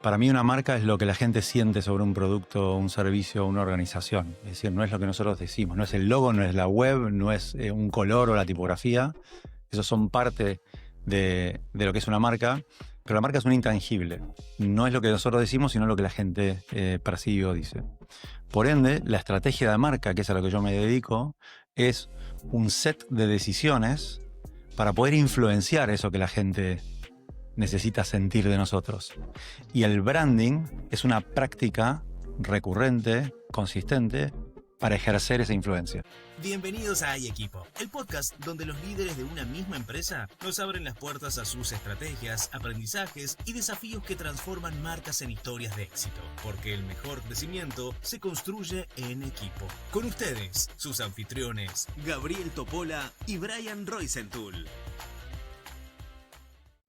Para mí una marca es lo que la gente siente sobre un producto, un servicio, una organización. Es decir, no es lo que nosotros decimos, no es el logo, no es la web, no es un color o la tipografía. Esos son parte de lo que es una marca, pero la marca es un intangible. No es lo que nosotros decimos, sino lo que la gente percibe o dice. Por ende, la estrategia de marca, que es a lo que yo me dedico, es un set de decisiones para poder influenciar eso que la gente necesita sentir de nosotros. Y el branding es una práctica recurrente, consistente, para ejercer esa influencia. Bienvenidos a iEquipo, el podcast donde los líderes de una misma empresa nos abren las puertas a sus estrategias, aprendizajes y desafíos que transforman marcas en historias de éxito. Porque el mejor crecimiento se construye en equipo. Con ustedes, sus anfitriones, Gabriel Topola y Brian Roisenthal.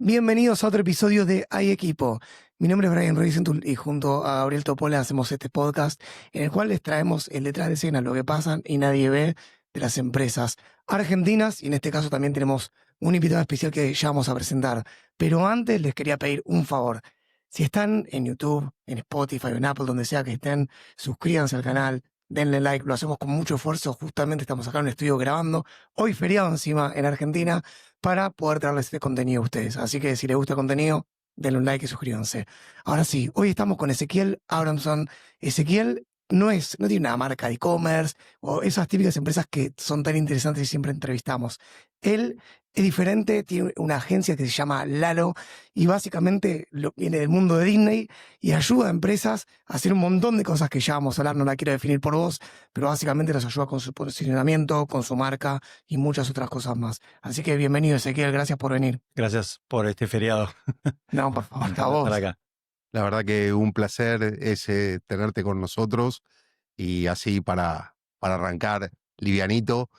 Bienvenidos a otro episodio de iEquipo. Mi nombre es Brian Roisenthal y junto a Gabriel Topola hacemos este podcast en el cual les traemos el detrás de escena, lo que pasa y nadie ve de las empresas argentinas, y en este caso también tenemos un invitado especial que ya vamos a presentar. Pero antes les quería pedir un favor. Si están en YouTube, en Spotify o en Apple, donde sea que estén, suscríbanse al canal, denle like, lo hacemos con mucho esfuerzo. Justamente estamos acá en un estudio grabando, hoy feriado encima en Argentina, para poder traerles este contenido a ustedes. Así que si les gusta el contenido, denle un like y suscríbanse. Ahora sí, hoy estamos con Ezequiel Abramson. Ezequiel no tiene una marca de e-commerce o esas típicas empresas que son tan interesantes y siempre entrevistamos. Él es diferente, tiene una agencia que se llama Lalo y básicamente viene del mundo de Disney y ayuda a empresas a hacer un montón de cosas que ya vamos a hablar, no la quiero definir por vos, pero básicamente las ayuda con su posicionamiento, con su marca y muchas otras cosas más. Así que bienvenido, Ezequiel, gracias por venir. Gracias por este feriado. No, por favor, a vos. Para acá. La verdad que un placer tenerte con nosotros y así para arrancar livianito,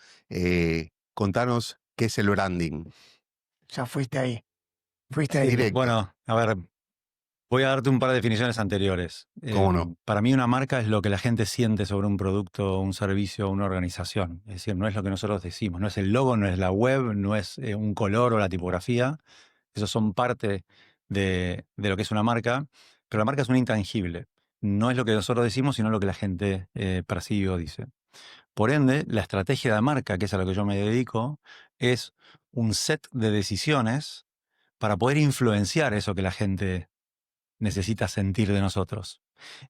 contanos qué es el branding. Ya fuiste ahí. Fuiste ahí. Directo. Bueno, a ver, voy a darte un par de definiciones anteriores. ¿Cómo no? Para mí una marca es lo que la gente siente sobre un producto, un servicio, una organización. Es decir, no es lo que nosotros decimos, no es el logo, no es la web, no es un color o la tipografía. Esos son parte de lo que es una marca, pero la marca es un intangible. No es lo que nosotros decimos, sino lo que la gente percibe o dice. Por ende, la estrategia de marca, que es a lo que yo me dedico, es un set de decisiones para poder influenciar eso que la gente necesita sentir de nosotros.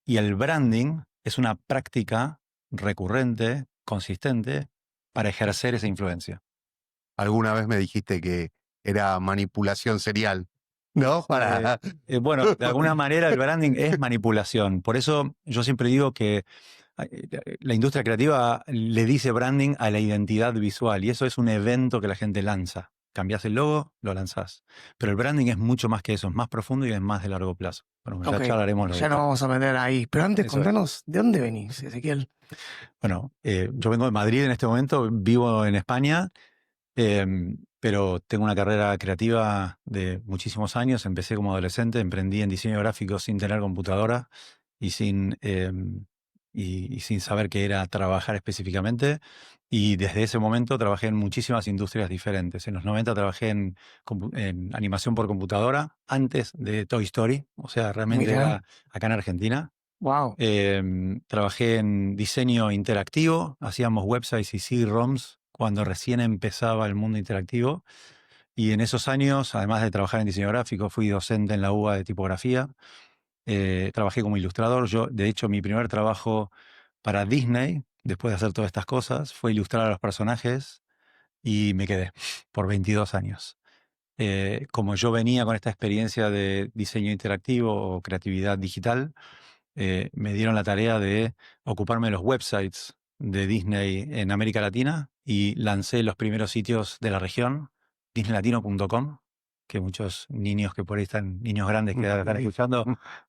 Y el branding es una práctica recurrente, consistente, para ejercer esa influencia. Alguna vez me dijiste que era manipulación serial, ¿no? Bueno, de alguna manera el branding es manipulación. Por eso yo siempre digo que la industria creativa le dice branding a la identidad visual, y eso es un evento que la gente lanza. Cambiás el logo, lo lanzás. Pero el branding es mucho más que eso, es más profundo y es más de largo plazo. Bueno, Okay, ya hablaremos. Ya nos vamos a meter ahí. Pero antes, Eso contanos, ¿de dónde venís, Ezequiel? Bueno, yo vengo de Madrid en este momento, vivo en España, pero tengo una carrera creativa de muchísimos años. Empecé como adolescente, emprendí en diseño gráfico sin tener computadora y sin saber qué era trabajar específicamente. Y desde ese momento trabajé en muchísimas industrias diferentes. En los 90 trabajé en animación por computadora, antes de Toy Story, o sea, realmente Mirá. era acá en Argentina. Wow. Trabajé en diseño interactivo, hacíamos websites y CD-ROMs cuando recién empezaba el mundo interactivo. Y en esos años, además de trabajar en diseño gráfico, fui docente en la UBA de tipografía. Trabajé como ilustrador. Yo, de hecho, mi primer trabajo para Disney, después de hacer todas estas cosas, fue ilustrar a los personajes y me quedé por 22 años. Como yo venía con esta experiencia de diseño interactivo o creatividad digital, me dieron la tarea de ocuparme de los websites de Disney en América Latina y lancé los primeros sitios de la región, disneylatino.com, que muchos niños que por ahí están, niños grandes que están escuchando,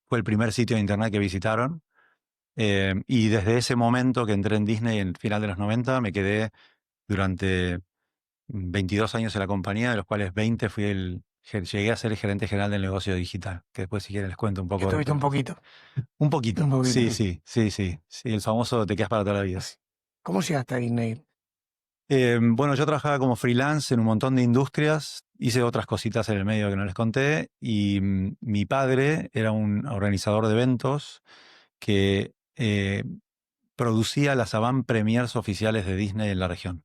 fue el primer sitio de internet que visitaron. Y desde ese momento que entré en Disney en el final de los 90, me quedé durante 22 años en la compañía, de los cuales 20 llegué a ser el gerente general del negocio digital, que después si quieren les cuento un poco. Estuviste un poquito. Un poquito. Un poquito. Sí, el famoso te quedas para toda la vida. ¿Cómo llegaste a Disney? Bueno, yo trabajaba como freelance en un montón de industrias, hice otras cositas en el medio que no les conté, y mi padre era un organizador de eventos que producía las avant premiers oficiales de Disney en la región.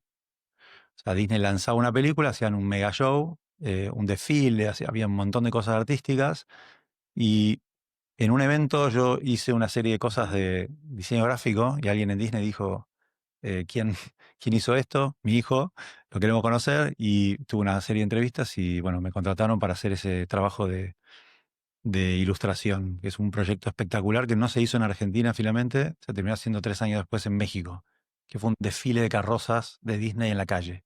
O sea, Disney lanzaba una película, hacían un mega show, un desfile, había un montón de cosas artísticas, y en un evento yo hice una serie de cosas de diseño gráfico y alguien en Disney dijo, ¿quién, quién hizo esto? Mi hijo, lo queremos conocer, y tuve una serie de entrevistas y bueno, me contrataron para hacer ese trabajo de ilustración, que es un proyecto espectacular que no se hizo en Argentina finalmente, se terminó haciendo 3 años después en México, que fue un desfile de carrozas de Disney en la calle.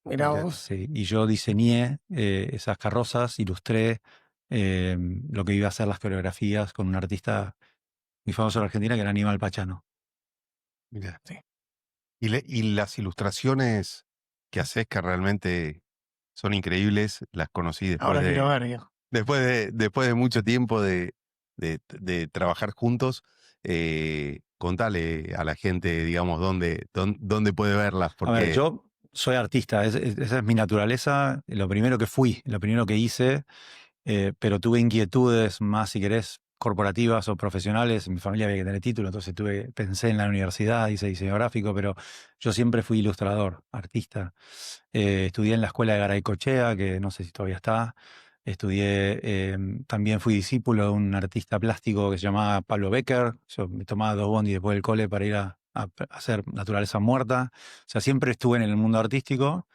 Mirá vos. Sí, y yo diseñé esas carrozas, ilustré lo que iba a ser las coreografías con un artista muy famoso en Argentina que era Aníbal Pachano. Mirá. Sí. Y las ilustraciones que haces, que realmente son increíbles, las conocí Ahora quiero ver, viejo. después de mucho tiempo de trabajar juntos. Contale a la gente, digamos, dónde puede verlas, A ver, porque yo soy artista, esa es mi naturaleza, lo primero que fui, lo primero que hice, pero tuve inquietudes más, si querés, corporativas o profesionales. En mi familia había que tener título, entonces pensé en la universidad, hice diseño gráfico, pero yo siempre fui ilustrador, artista. Estudié en la escuela de Garaycochea, que no sé si todavía está. También fui discípulo de un artista plástico que se llamaba Pablo Becker. Yo me tomaba 2 bondis después del cole para ir a hacer naturaleza muerta. O sea, siempre estuve en el mundo artístico.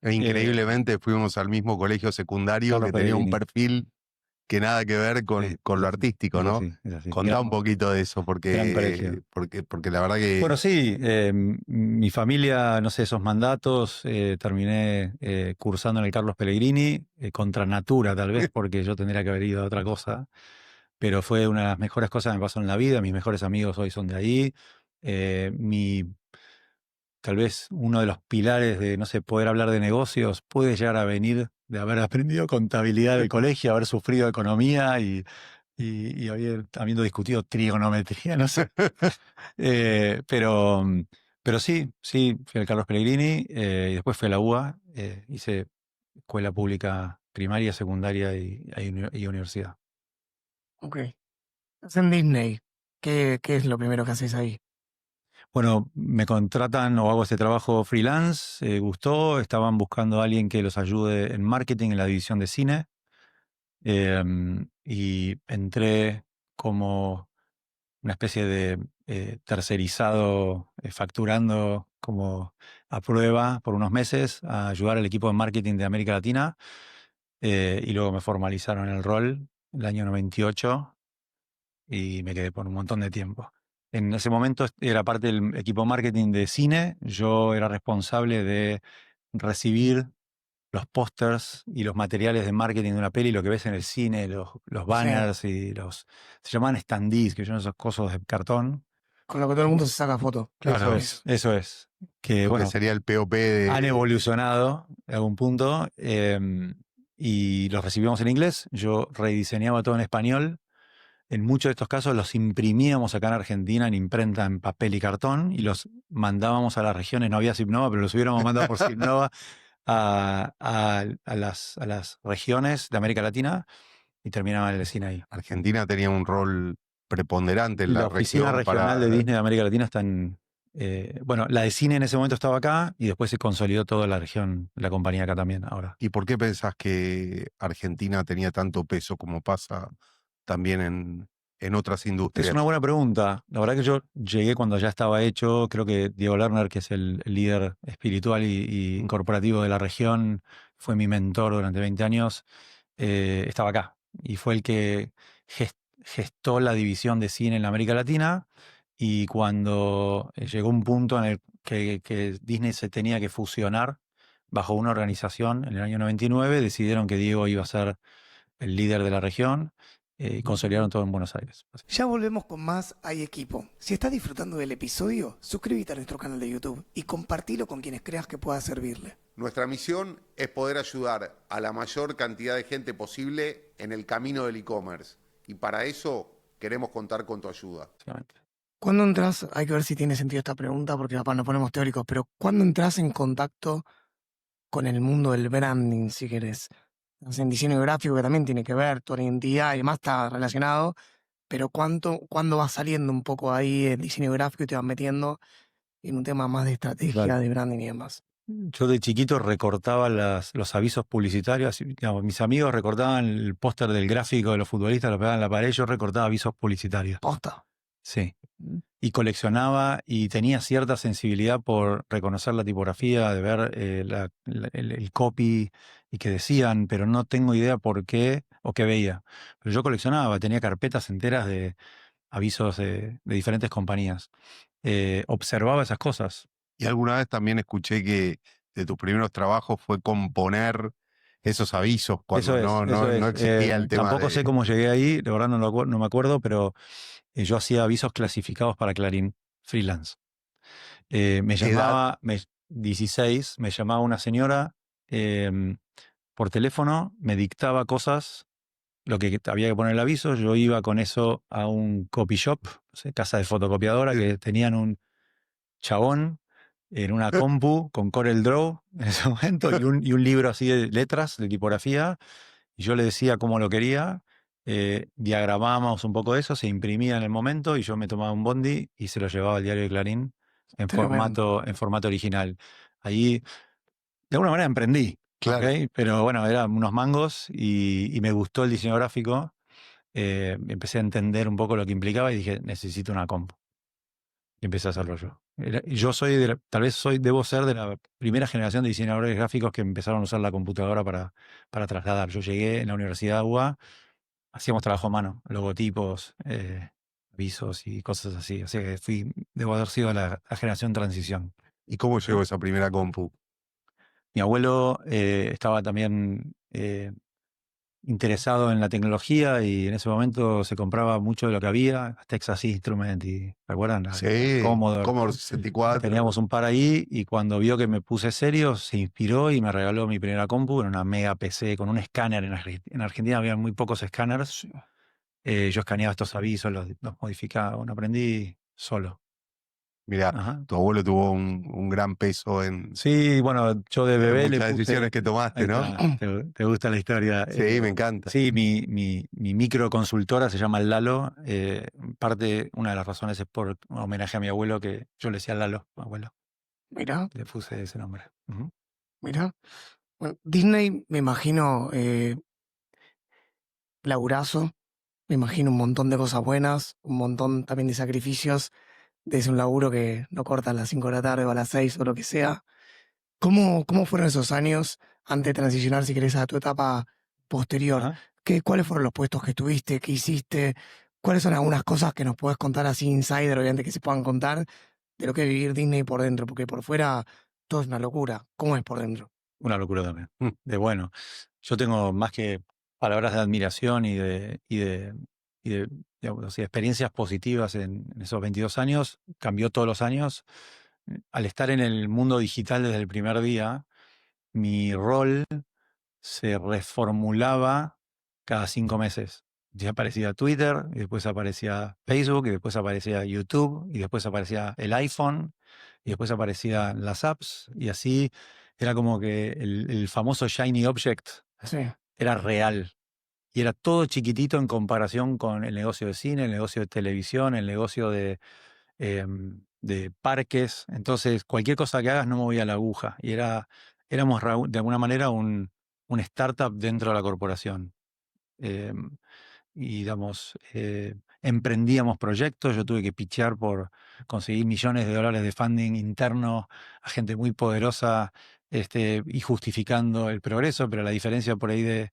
increíblemente fuimos al mismo colegio secundario Carlos que tenía un Pellegrini. perfil que nada que ver Sí, con es lo así, artístico, es ¿no? así, es así. Contá un poquito de eso, Gran colegio. porque la verdad que Bueno, sí, mi familia, no sé, esos mandatos, terminé cursando en el Carlos Pellegrini, contra natura tal vez, porque yo tendría que haber ido a otra cosa, pero fue una de las mejores cosas que me pasó en la vida. Mis mejores amigos hoy son de ahí. Tal vez uno de los pilares de, no sé, poder hablar de negocios puede llegar a venir de haber aprendido contabilidad del colegio, haber sufrido economía y habiendo discutido trigonometría, no sé. Eh, pero, pero sí, fui al Carlos Pellegrini, y después fui a la UBA, hice escuela pública primaria, secundaria y universidad. Ok. Estás en Disney. ¿Qué es lo primero que haces ahí? Bueno, me contratan o hago este trabajo freelance, gustó, estaban buscando a alguien que los ayude en marketing en la división de cine, y entré como una especie de tercerizado, facturando como a prueba por unos meses a ayudar al equipo de marketing de América Latina, y luego me formalizaron el rol el año 98 y me quedé por un montón de tiempo. En ese momento era parte del equipo marketing de cine, yo era responsable de recibir los pósters y los materiales de marketing de una peli, lo que ves en el cine, los Sí. banners se llamaban standees, que son esos cosos de cartón. Con lo que todo el mundo se saca foto. Claro. Eso es. Que lo que bueno, sería el POP han de evolucionado en algún punto, y los recibíamos en inglés. Yo rediseñaba todo en español. En muchos de estos casos los imprimíamos acá en Argentina en imprenta, en papel y cartón, y los mandábamos a las regiones. No había Zipnova, pero los hubiéramos mandado por Zipnova a las regiones de América Latina y terminaban el cine ahí. Argentina tenía un rol preponderante en La la oficina región regional de para... Disney de América Latina está bueno, la de cine en ese momento estaba acá y después se consolidó toda la región, la compañía acá también ahora. ¿Y por qué pensás que Argentina tenía tanto peso como pasa también en otras Es industrias? una buena pregunta. La verdad que yo llegué cuando ya estaba hecho. Creo que Diego Lerner, que es el líder espiritual y corporativo de la región, fue mi mentor durante 20 años, estaba acá. Y fue el que gestó la división de cine en la América Latina. Y cuando llegó un punto en el que Disney se tenía que fusionar bajo una organización en el año 99, decidieron que Diego iba a ser el líder de la región, y consolidaron todo en Buenos Aires. Ya volvemos con más Hay Equipo. Si estás disfrutando del episodio, suscríbete a nuestro canal de YouTube y compartilo con quienes creas que pueda servirle. Nuestra misión es poder ayudar a la mayor cantidad de gente posible en el camino del e-commerce. Y para eso queremos contar con tu ayuda. Básicamente. ¿Cuándo entras? Hay que ver si tiene sentido esta pregunta porque capaz nos ponemos teóricos, pero ¿cuándo entras en contacto con el mundo del branding, si querés? En diseño gráfico, que también tiene que ver, tu identidad y demás está relacionado, pero ¿cuándo va saliendo un poco ahí el diseño gráfico y te vas metiendo en un tema más de estrategia, Claro. de branding y demás? Yo de chiquito recortaba los avisos publicitarios. Digamos, mis amigos recortaban el póster del gráfico de los futbolistas, lo pegaban en la pared, yo recortaba avisos publicitarios. Posta. Sí. Y coleccionaba y tenía cierta sensibilidad por reconocer la tipografía, de ver el copy y que decían, pero no tengo idea por qué o qué veía. Pero yo coleccionaba, tenía carpetas enteras de avisos de diferentes compañías. Observaba esas cosas. Y alguna vez también escuché que de tus primeros trabajos fue componer esos avisos cuando Eso es, no eso es. existía el tema Tampoco sé de... cómo llegué ahí, de verdad no me acuerdo, pero yo hacía avisos clasificados para Clarín, freelance. Me ¿Qué edad? llamaba, 16, me llamaba una señora por teléfono, me dictaba cosas, lo que había que poner el aviso, yo iba con eso a un copy shop, no sé, casa de fotocopiadora, que tenían un chabón en una compu con Corel Draw en ese momento y un libro así de letras, de tipografía, y yo le decía cómo lo quería, diagramábamos un poco de eso, se imprimía en el momento y yo me tomaba un bondi y se lo llevaba al diario de Clarín Tremendo. en formato original. Ahí, de alguna manera, emprendí, Claro. ¿ok? Pero bueno, eran unos mangos y me gustó el diseño gráfico. Empecé a entender un poco lo que implicaba y dije, necesito una compu. Y empecé a hacerlo yo. Yo soy, debo ser de la primera generación de diseñadores gráficos que empezaron a usar la computadora para trasladar. Yo llegué en la Universidad de UBA, hacíamos trabajo a mano, logotipos, avisos y cosas así. O sea que debo haber sido la generación transición. ¿Y cómo llegó esa primera compu? Mi abuelo estaba también interesado en la tecnología y en ese momento se compraba mucho de lo que había, Texas Instruments y, ¿recuerdan? Sí, Commodore. Commodore 64. Teníamos un par ahí y cuando vio que me puse serio, se inspiró y me regaló mi primera compu, era una mega PC con un escáner. En Argentina había muy pocos escáneres. Yo escaneaba estos avisos, los modificaba. Bueno, aprendí solo. Mirá, Ajá. tu abuelo tuvo un gran peso en Sí, bueno, yo de bebé le muchas puse... decisiones que tomaste, Ahí ¿no? está, ¿te gusta la historia? Sí, me encanta. Sí, mi microconsultora se llama Lalo. Una de las razones es por un homenaje a mi abuelo, que yo le decía Lalo, abuelo. Mirá, Le puse ese nombre. Ujú. mirá. Bueno, Disney, me imagino, laburazo, me imagino un montón de cosas buenas, un montón también de sacrificios, desde un laburo que no corta a las 5 de la tarde o a las 6 o lo que sea. ¿Cómo fueron esos años antes de transicionar, si querés, a tu etapa posterior? Ajá. ¿Cuáles fueron los puestos que tuviste? ¿Qué hiciste? ¿Cuáles son algunas cosas que nos puedes contar así insider, obviamente que se puedan contar, de lo que es vivir Disney por dentro? Porque por fuera todo es una locura. ¿Cómo es por dentro? Una locura también. Mm. De bueno. Yo tengo más que palabras de admiración digamos así, experiencias positivas en esos 22 años. Cambió todos los años. Al estar en el mundo digital desde el primer día, mi rol se reformulaba cada 5 meses. Ya aparecía Twitter, y después aparecía Facebook, y después aparecía YouTube, y después aparecía el iPhone, y después aparecían las apps, y así era como que el famoso Shiny Object Sí, era real. Y era todo chiquitito en comparación con el negocio de cine, el negocio de televisión, el negocio de parques. Entonces, cualquier cosa que hagas no movía la aguja. Y éramos de alguna manera un startup dentro de la corporación. Em, y digamos, emprendíamos proyectos. Yo tuve que pichear por conseguir millones de dólares de funding interno a gente muy poderosa, y justificando el progreso, pero la diferencia por ahí del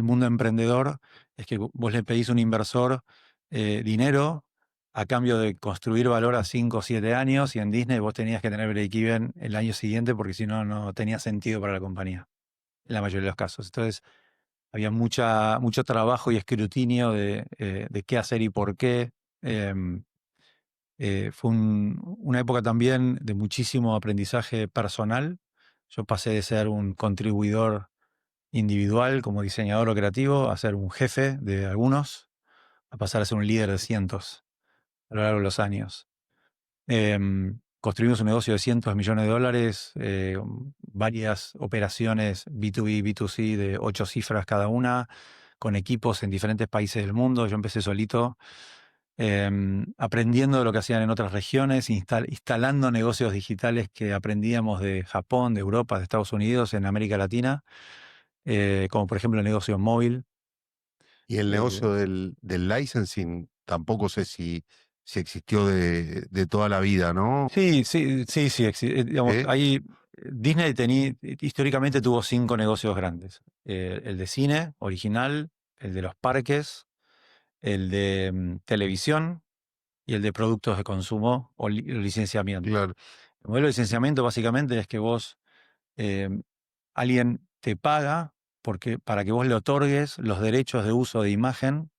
mundo emprendedor es que vos le pedís a un inversor dinero a cambio de construir valor a 5 o 7 años, y en Disney vos tenías que tener break-even el año siguiente porque si no, no tenía sentido para la compañía, en la mayoría de los casos. Entonces, había mucho trabajo y escrutinio de qué hacer y por qué. Fue una época también de muchísimo aprendizaje personal. Yo pasé de ser un contribuidor individual como diseñador o creativo a ser un jefe de algunos, a pasar a ser un líder de cientos. a lo largo de los años. Construimos un negocio de cientos de millones de dólares, varias operaciones B2B, B2C de 8 cifras cada una, con equipos en diferentes países del mundo. Yo empecé solito, aprendiendo de lo que hacían en otras regiones, instalando negocios digitales que aprendíamos de Japón, de Europa, de Estados Unidos, en América Latina, como por ejemplo el negocio móvil. Y el Eh, negocio del licensing tampoco sé si existió de toda la vida, ¿no? Sí, digamos, ¿Eh? Disney históricamente tuvo 5 negocios grandes. El de cine original, el de los parques, el de televisión y el de productos de consumo o licenciamiento. Claro, El modelo de licenciamiento básicamente es que eh, alguien te paga para que vos le otorgues los derechos de uso de imagen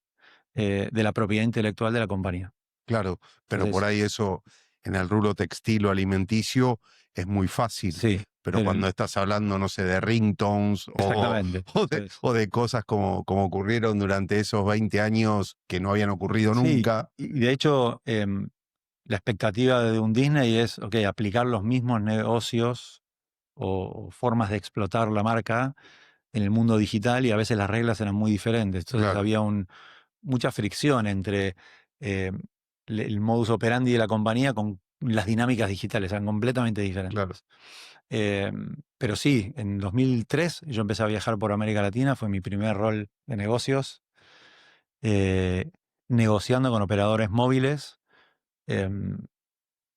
de la propiedad intelectual de la compañía. claro, pero por Entonces, ahí eso en el rubro textil o alimenticio es muy fácil. sí, Pero cuando estás hablando, no sé, de ringtones exactamente. o de cosas como ocurrieron durante esos 20 años que no habían ocurrido Sí, nunca, y de hecho, la expectativa de un Disney es, aplicar los mismos negocios o formas de explotar la marca en el mundo digital, y a veces las reglas eran muy diferentes. Entonces claro, había mucha fricción entre eh, el modus operandi de la compañía con las dinámicas digitales, eran completamente diferentes. claro. Eh, pero sí, en 2003 yo empecé a viajar por América Latina, fue mi primer rol de negocios, eh, negociando con operadores móviles, em,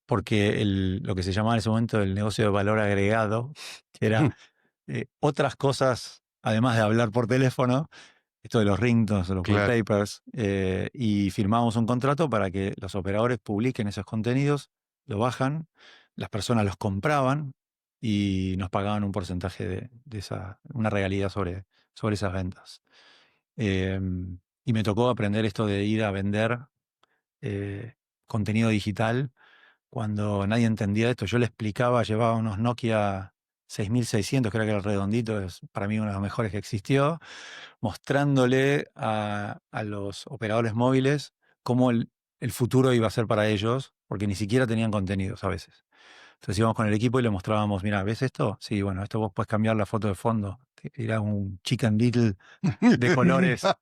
porque lo que se llamaba en ese momento el negocio de valor agregado, que era otras cosas, además de hablar por teléfono, esto de los ringtones, de los Claro. wallpapers, y firmamos un contrato para que los operadores publiquen esos contenidos, lo bajan, las personas los compraban y nos pagaban un porcentaje una regalía sobre esas ventas. Y me tocó aprender esto de ir a vender eh, contenido digital cuando nadie entendía esto. Yo le explicaba, llevaba unos Nokia 6600, creo que era el redondito, es para mí uno de los mejores que existió, mostrándole a los operadores móviles cómo el futuro iba a ser para ellos, porque ni siquiera tenían contenidos a veces. Entonces íbamos con el equipo y le mostrábamos, mira, ¿ves esto? Sí, bueno, esto vos puedes cambiar la foto de fondo. Era un Chicken Little de colores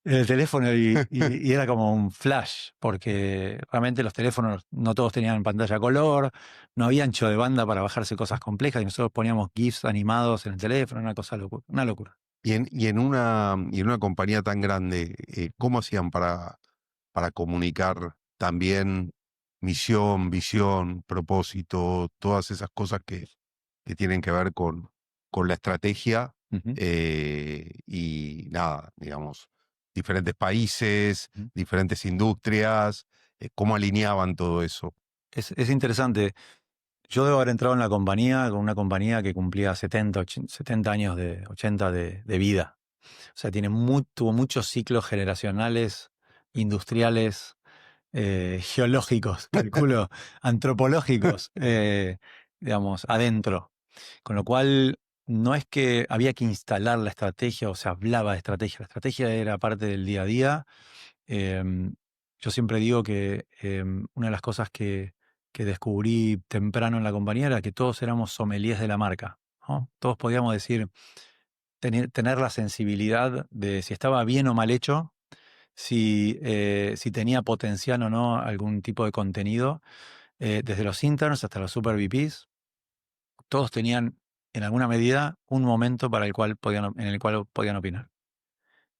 en el teléfono y era como un flash, porque realmente los teléfonos no todos tenían pantalla color, no había ancho de banda para bajarse cosas complejas y nosotros poníamos GIFs animados en el teléfono, una locura. Y en una compañía tan grande, ¿cómo hacían para comunicar también misión, visión, propósito, todas esas cosas que tienen que ver con la estrategia Ujú, y nada, digamos, diferentes países, ujú. diferentes industrias, cómo alineaban todo eso? Es interesante. Yo debo haber entrado en la compañía con una compañía que cumplía 70 años 80 de vida. O sea, tuvo muchos ciclos generacionales, industriales, geológicos, calculo, antropológicos, digamos, adentro. Con lo cual, no es que había que instalar la estrategia o se hablaba de estrategia. La estrategia era parte del día a día. Em, yo siempre digo que una de las cosas que descubrí temprano en la compañía era que todos éramos sommeliers de la marca, ¿no? Todos podíamos decir, tener la sensibilidad de si estaba bien o mal hecho, si tenía potencial o no algún tipo de contenido. Desde los interns hasta los super VPs, todos tenían en alguna medida un momento en el cual podían opinar.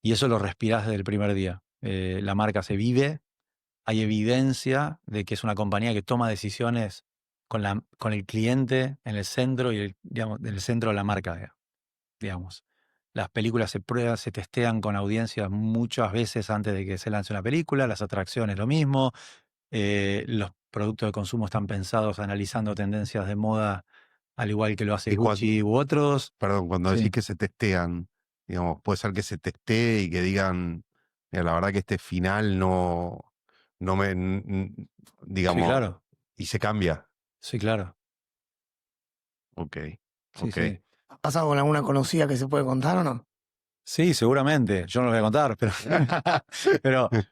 Y eso lo respirás desde el primer día. La marca se vive, hay evidencia de que es una compañía que toma decisiones con el cliente en el centro y digamos, en el centro de la marca, digamos. Las películas se prueban, se testean con audiencias muchas veces antes de que se lance una película, las atracciones lo mismo, los productos de consumo están pensados analizando tendencias de moda, al igual que lo hace Y Gucci u otros. perdón, cuando decís Sí, que se testean, digamos, puede ser que se testee y que digan, mira, la verdad que este final no sí, digamos, claro, y se cambia. sí, claro, Ok, sí, ok. sí. ¿Ha pasado con alguna conocida que se puede contar o no? Sí, seguramente. Yo no lo voy a contar,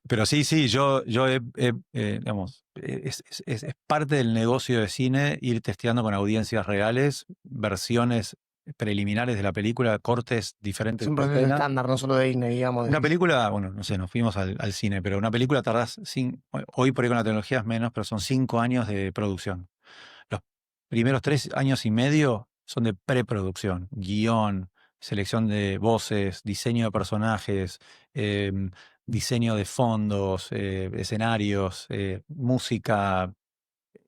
pero sí, yo digamos, es parte del negocio de cine ir testeando con audiencias reales, versiones preliminares de la película, cortes Es diferentes un de proceso escena. estándar, no solo de Disney, digamos. Una película, bueno, no sé, nos fuimos al cine, pero una película tardás, hoy por ahí con la tecnología es menos, pero son 5 años de producción. Los primeros 3 años y medio son de preproducción, guión, selección de voces, diseño de personajes, diseño de fondos, escenarios, música,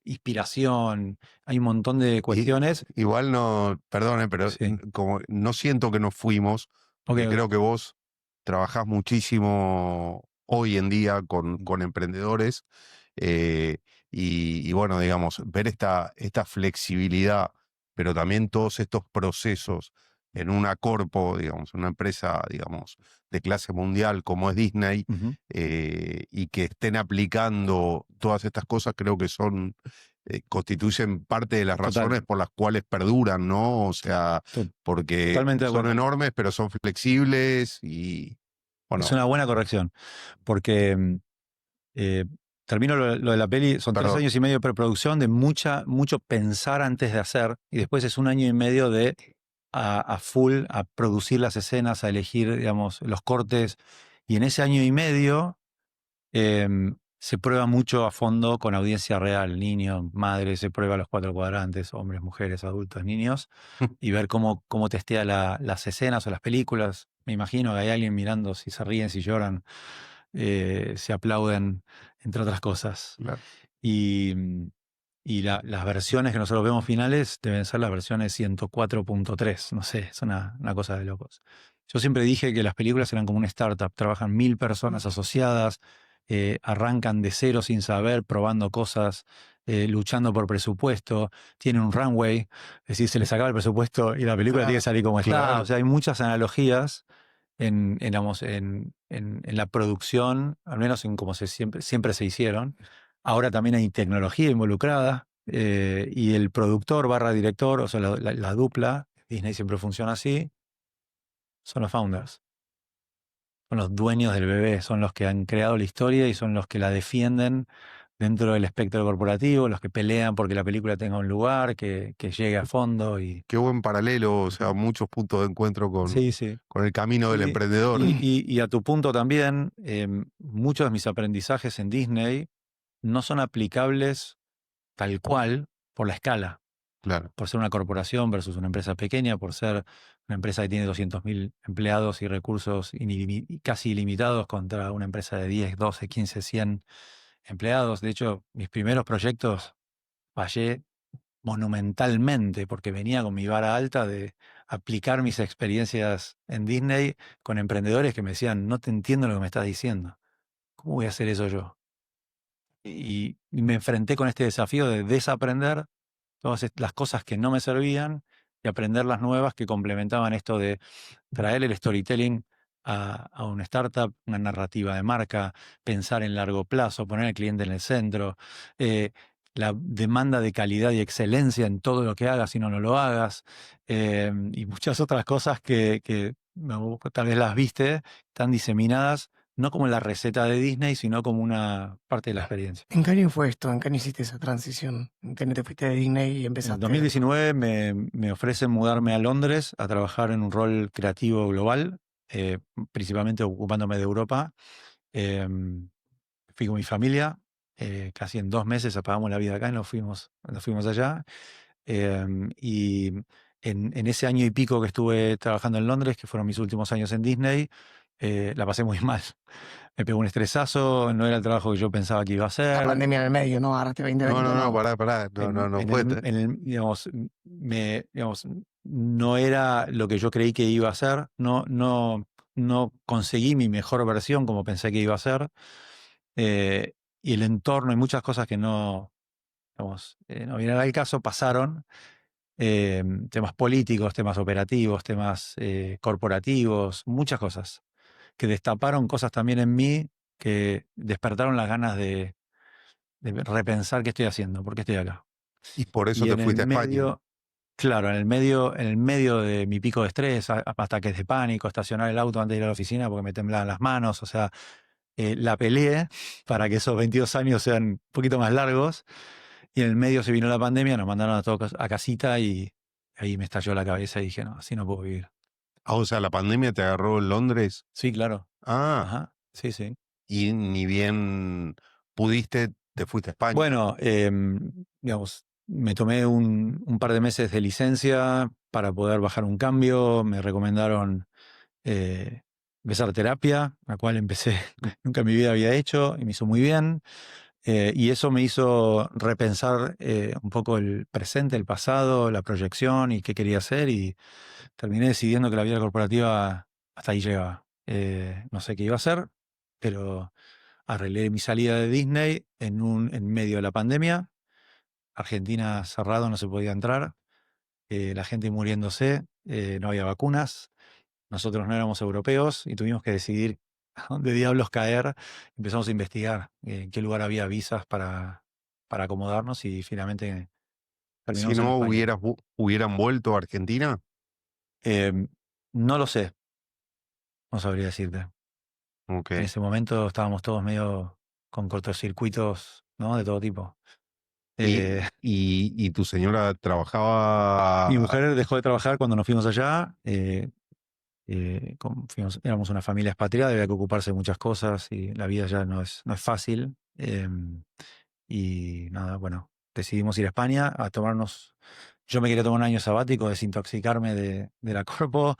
inspiración. Hay un montón de Y cuestiones. igual no, perdone, pero Sí. como no siento que nos fuimos, porque Ok, creo que vos trabajás muchísimo hoy en día con emprendedores, eh, y bueno, digamos, ver esta flexibilidad, pero también todos estos procesos en una corpo, digamos, una empresa, digamos, de clase mundial como es Disney, ujú, y que estén aplicando todas estas cosas, creo que constituyen parte de las total, razones por las cuales perduran, ¿no? O sea, to- porque totalmente de son acuerdo. enormes, pero son flexibles y, Es bueno, una buena corrección, porque eh, termino lo de la peli, son 3 perdón, años y medio de preproducción, de mucho pensar antes de hacer, y después es 1 año y medio de a full, a producir las escenas, a elegir, digamos, los cortes, y en ese año y medio se prueba mucho a fondo con audiencia real, niños, madres, se prueba los 4 cuadrantes, hombres, mujeres, adultos, niños, y ver cómo testea las escenas o las películas. Me imagino que hay alguien mirando si se ríen, si lloran, si aplauden, entre otras cosas. claro. Y, y las versiones que nosotros vemos finales deben ser las versiones 104.3, no sé, es una cosa de locos. Yo siempre dije que las películas eran como una startup, trabajan 1000 personas asociadas, arrancan de cero sin saber, probando cosas, luchando por presupuesto, tienen un runway, es decir, se les acaba el presupuesto y la película tiene que salir como está. Claro. O sea, hay muchas analogías digamos, en la producción, al menos en como siempre se hicieron. Ahora también hay tecnología involucrada, y el productor barra director, o sea, la dupla, Disney siempre funciona así, son los founders, son los dueños del bebé, son los que han creado la historia y son los que la defienden dentro del espectro corporativo, los que pelean porque la película tenga un lugar, que llegue a fondo y... Qué buen paralelo, o sea, muchos puntos de encuentro Sí, sí. con el camino del Y, emprendedor. y a tu punto también, muchos de mis aprendizajes en Disney no son aplicables tal cual por la escala, Claro. por ser una corporación versus una empresa pequeña, por ser una empresa que tiene 200.000 empleados y recursos casi ilimitados contra una empresa de 10, 12, 15, 100 empleados. De hecho, mis primeros proyectos fallé monumentalmente porque venía con mi vara alta de aplicar mis experiencias en Disney con emprendedores que me decían, no te entiendo lo que me estás diciendo. ¿Cómo voy a hacer eso yo? Y me enfrenté con este desafío de desaprender todas las cosas que no me servían y aprender las nuevas que complementaban esto de traer el storytelling a una startup, una narrativa de marca, pensar en largo plazo, poner al cliente en el centro, eh, la demanda de calidad y excelencia en todo lo que hagas y no lo hagas, y muchas otras cosas que tal vez las viste, están diseminadas no como la receta de Disney, sino como una parte de la experiencia. ¿En qué año fue esto? ¿En qué año hiciste esa transición? ¿En qué año te fuiste de Disney y En empezaste? 2019 me ofrecen mudarme a Londres a trabajar en un rol creativo global, principalmente ocupándome de Europa. Em, Fui con mi familia, casi en 2 meses apagamos la vida acá y nos fuimos allá. Y en ese año y pico que estuve trabajando en Londres, que fueron mis últimos años en Disney, la pasé muy mal. Me pegó un estresazo, no era el trabajo que yo pensaba que iba a La hacer. pandemia en el medio, ¿no? Agarraste 2020, No, ¿no? pará, no fue. Digamos, digamos, no era lo que yo creí que iba a ser, no conseguí mi mejor versión como pensé que iba a ser, y el entorno y muchas cosas que no, digamos, no vienen al caso pasaron, temas políticos, temas operativos, temas corporativos, muchas cosas que destaparon cosas también en mí que despertaron las ganas de repensar qué estoy haciendo, por qué estoy acá. Y por eso Y te en el fuiste a España. medio, Claro, en el medio de mi pico de estrés, ataques de pánico, estacionar el auto antes de ir a la oficina porque me temblaban las manos, o sea, la peleé para que esos 22 años sean un poquito más largos, y en el medio se vino la pandemia, nos mandaron a todos a casita y ahí me estalló la cabeza y dije, no, así no puedo vivir. Ah, o sea, la pandemia te agarró en Londres. Sí, claro. Ah, Ajá, sí, sí. y ni bien pudiste, te fuiste a España. Bueno, digamos, me tomé un par de meses de licencia para poder bajar un cambio. Me recomendaron empezar terapia, la cual empecé, nunca en mi vida había hecho y me hizo muy bien. Y eso me hizo repensar un poco el presente, el pasado, la proyección y qué quería hacer. Y terminé decidiendo que la vida corporativa hasta ahí llegaba. No sé qué iba a hacer, pero arreglé mi salida de Disney en medio de la pandemia. Argentina cerrado, no se podía entrar. La gente muriéndose, no había vacunas. Nosotros no éramos europeos y tuvimos que decidir a dónde diablos caer. Empezamos a investigar en qué lugar había visas para acomodarnos y finalmente Si terminamos en no España. hubieran vuelto a Argentina. Eh, no lo sé, no sabría decirte. Ok. En ese momento estábamos todos medio con cortocircuitos, ¿no? De todo tipo. Eh, Y tu señora mi trabajaba. mujer dejó de trabajar cuando nos fuimos allá. Éramos una familia expatriada, había que ocuparse de muchas cosas y la vida ya no es fácil. Y nada, bueno, decidimos ir a España a tomarnos. Yo me quería tomar un año sabático, desintoxicarme de la corpo.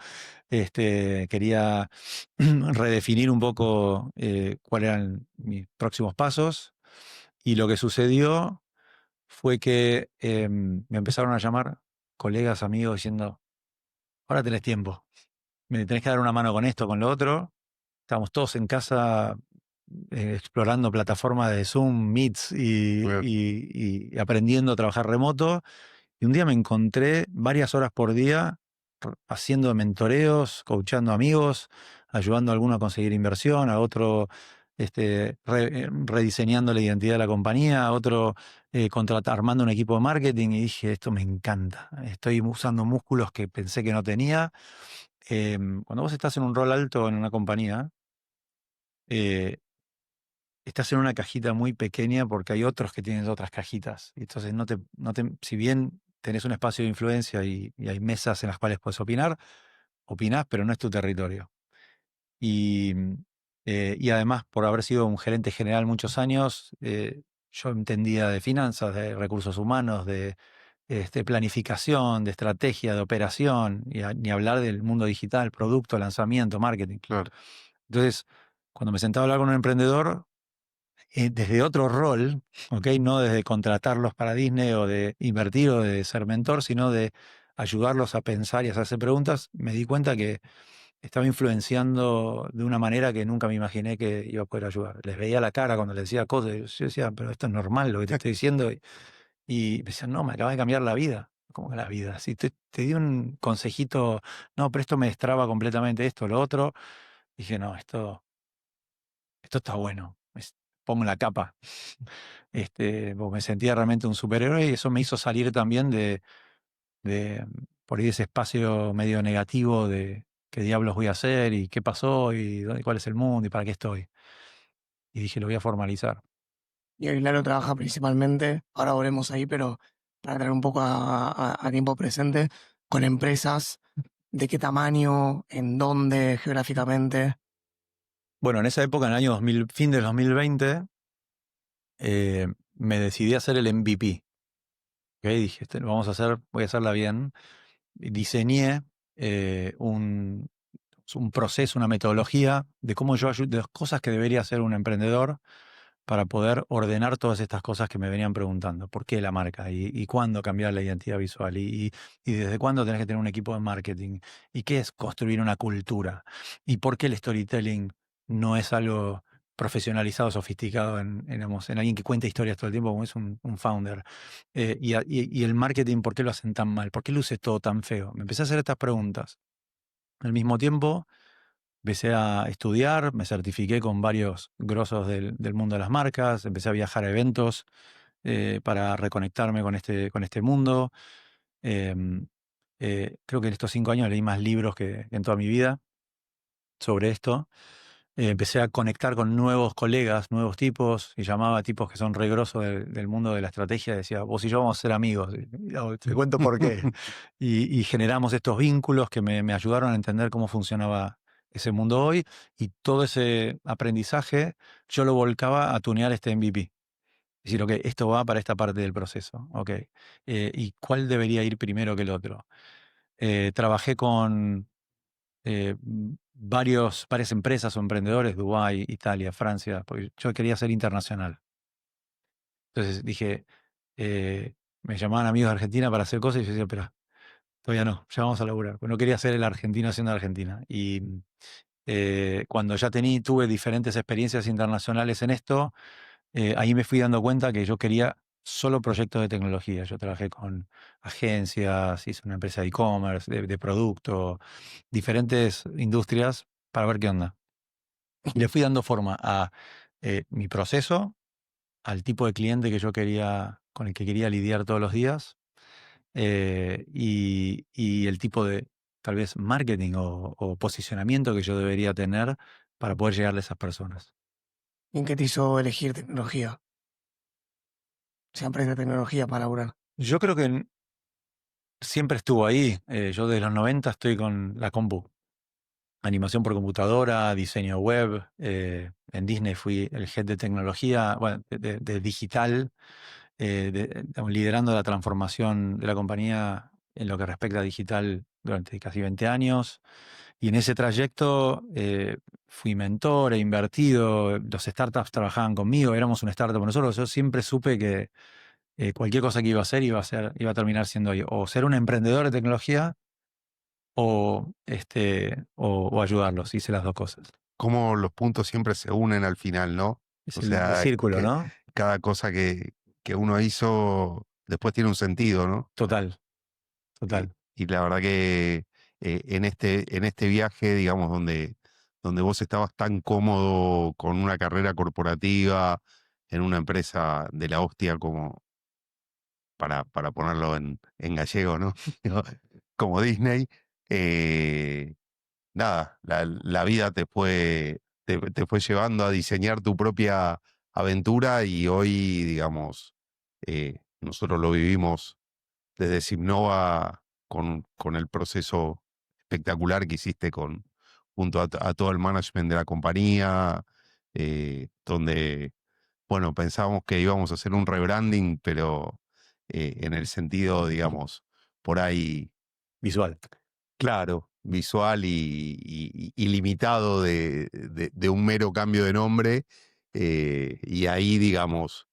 Quería redefinir un poco cuáles eran mis próximos pasos. Y lo que sucedió fue que me empezaron a llamar colegas, amigos, diciendo, ahora tenés tiempo, me tenés que dar una mano con esto, con lo otro. Estábamos todos en casa explorando plataformas de Zoom, Meets Claro. y aprendiendo a trabajar remoto. Y un día me encontré varias horas por día haciendo mentoreos, coachando amigos, ayudando a alguno a conseguir inversión, a otro rediseñando la identidad de la compañía, a otro armando un equipo de marketing. Y dije, esto me encanta. Estoy usando músculos que pensé que no tenía. Cuando vos estás en un rol alto en una compañía, eh, estás en una cajita muy pequeña porque hay otros que tienen otras cajitas. Y entonces si bien tenés un espacio de influencia y hay mesas en las cuales puedes opinar, opinás, pero no es tu territorio. Y, y además, por haber sido un gerente general muchos años, yo entendía de finanzas, de recursos humanos, de planificación, de estrategia, de operación, ni hablar del mundo digital, producto, lanzamiento, marketing. Claro. Entonces, cuando me sentaba a hablar con un emprendedor, desde otro rol, ¿ok? No desde contratarlos para Disney o de invertir o de ser mentor, sino de ayudarlos a pensar y a hacerse preguntas, me di cuenta que estaba influenciando de una manera que nunca me imaginé que iba a poder ayudar. Les veía la cara cuando les decía cosas, y yo decía, pero esto es normal lo que te estoy diciendo. Y me decían, no, me acaba de cambiar la vida. ¿Cómo que la vida? Si te di un consejito, no, pero esto me destraba completamente esto, lo otro. Dije, no, esto está bueno. Pongo la capa. Porque me sentía realmente un superhéroe y eso me hizo salir también de por ahí ese espacio medio negativo de qué diablos voy a hacer y qué pasó y cuál es el mundo y para qué estoy. Y dije, lo voy a formalizar. Y Aguilar trabaja principalmente, ahora volvemos ahí, pero para traer un poco a tiempo presente, con empresas, de qué tamaño, en dónde geográficamente. Bueno, en esa época, en el año 2000, fin del 2020, me decidí a hacer el MVP. ¿Ok? Dije, voy a hacerla bien. Y diseñé un proceso, una metodología de cómo de las cosas que debería hacer un emprendedor para poder ordenar todas estas cosas que me venían preguntando. ¿Por qué la marca? ¿Y cuándo cambiar la identidad visual? ¿Y desde cuándo tenés que tener un equipo de marketing? ¿Y qué es construir una cultura? ¿Y por qué el storytelling no es algo profesionalizado, sofisticado digamos, en alguien que cuenta historias todo el tiempo como es un founder? Y el marketing, ¿por qué lo hacen tan mal? ¿Por qué luce todo tan feo? Me empecé a hacer estas preguntas. Al mismo tiempo, empecé a estudiar, me certifiqué con varios grosos del mundo de las marcas, empecé a viajar a eventos para reconectarme con este mundo. Creo que en estos 5 años leí más libros que en toda mi vida sobre esto. Empecé a conectar con nuevos colegas, nuevos tipos, y llamaba a tipos que son re grosos del mundo de la estrategia. Decía, vos y yo vamos a ser amigos. Y te cuento por qué. Y generamos estos vínculos que me ayudaron a entender cómo funcionaba ese mundo hoy. Y todo ese aprendizaje yo lo volcaba a tunear este MVP. Decir, ok, esto va para esta parte del proceso. Ok. ¿Y cuál debería ir primero que el otro? Trabajé con varias empresas o emprendedores, Dubái, Italia, Francia, porque yo quería ser internacional. Entonces dije, me llamaban amigos de Argentina para hacer cosas y yo decía, pero todavía no, ya vamos a laburar. Pues no quería ser el argentino haciendo Argentina. Y cuando ya tuve diferentes experiencias internacionales en esto, ahí me fui dando cuenta que yo quería solo proyectos de tecnología. Yo trabajé con agencias, hice una empresa de e-commerce, de producto, diferentes industrias para ver qué onda. Y le fui dando forma a mi proceso, al tipo de cliente que yo quería, con el que quería lidiar todos los días, y el tipo de, tal vez, marketing o posicionamiento que yo debería tener para poder llegarle a esas personas. ¿En qué te hizo elegir tecnología? Siempre de tecnología para laburar. Yo creo que siempre estuvo ahí. Yo desde los 90 estoy con la compu. Animación por computadora, diseño web. En Disney fui el head de tecnología, bueno, de digital, liderando la transformación de la compañía en lo que respecta a digital durante casi 20 años. Y en ese trayecto fui mentor, he invertido, los startups trabajaban conmigo, éramos una startup nosotros. Yo siempre supe que cualquier cosa que iba a hacer iba a terminar siendo o ser un emprendedor de tecnología o ayudarlos. Hice las dos cosas. Cómo los puntos siempre se unen al final, ¿no? Es O el sea, círculo, que ¿no? cada cosa que uno hizo después tiene un sentido, ¿no? Total, Y, total. y la verdad que en este viaje, digamos, donde vos estabas tan cómodo con una carrera corporativa en una empresa de la hostia como, para ponerlo en gallego, ¿no? Como Disney, eh, nada, la vida te fue llevando a diseñar tu propia aventura y hoy, digamos, nosotros lo vivimos desde Simnova con el proceso espectacular que hiciste junto a todo el management de la compañía, donde, bueno, pensábamos que íbamos a hacer un rebranding, pero en el sentido, digamos, por ahí, Visual. claro, visual y limitado de un mero cambio de nombre. Y ahí, digamos,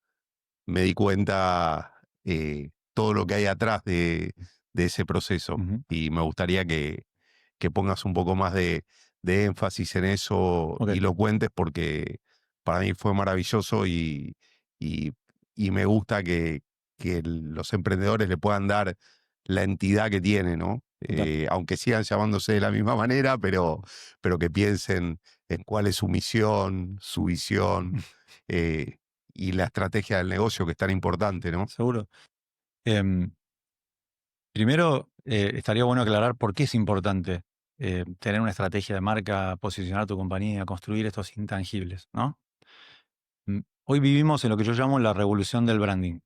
me di cuenta todo lo que hay atrás de ese proceso. Ujú. Y me gustaría que pongas un poco más de énfasis en eso Ok. y lo cuentes porque para mí fue maravilloso y, y me gusta que los emprendedores le puedan dar la entidad que tiene, ¿no? Total. Aunque sigan llamándose de la misma manera, pero que piensen en cuál es su misión, su visión, y la estrategia del negocio, que es tan importante, ¿no? Seguro. Em, Primero, estaría bueno aclarar por qué es importante tener una estrategia de marca, posicionar tu compañía, construir estos intangibles, ¿no? Hoy vivimos en lo que yo llamo la revolución del branding,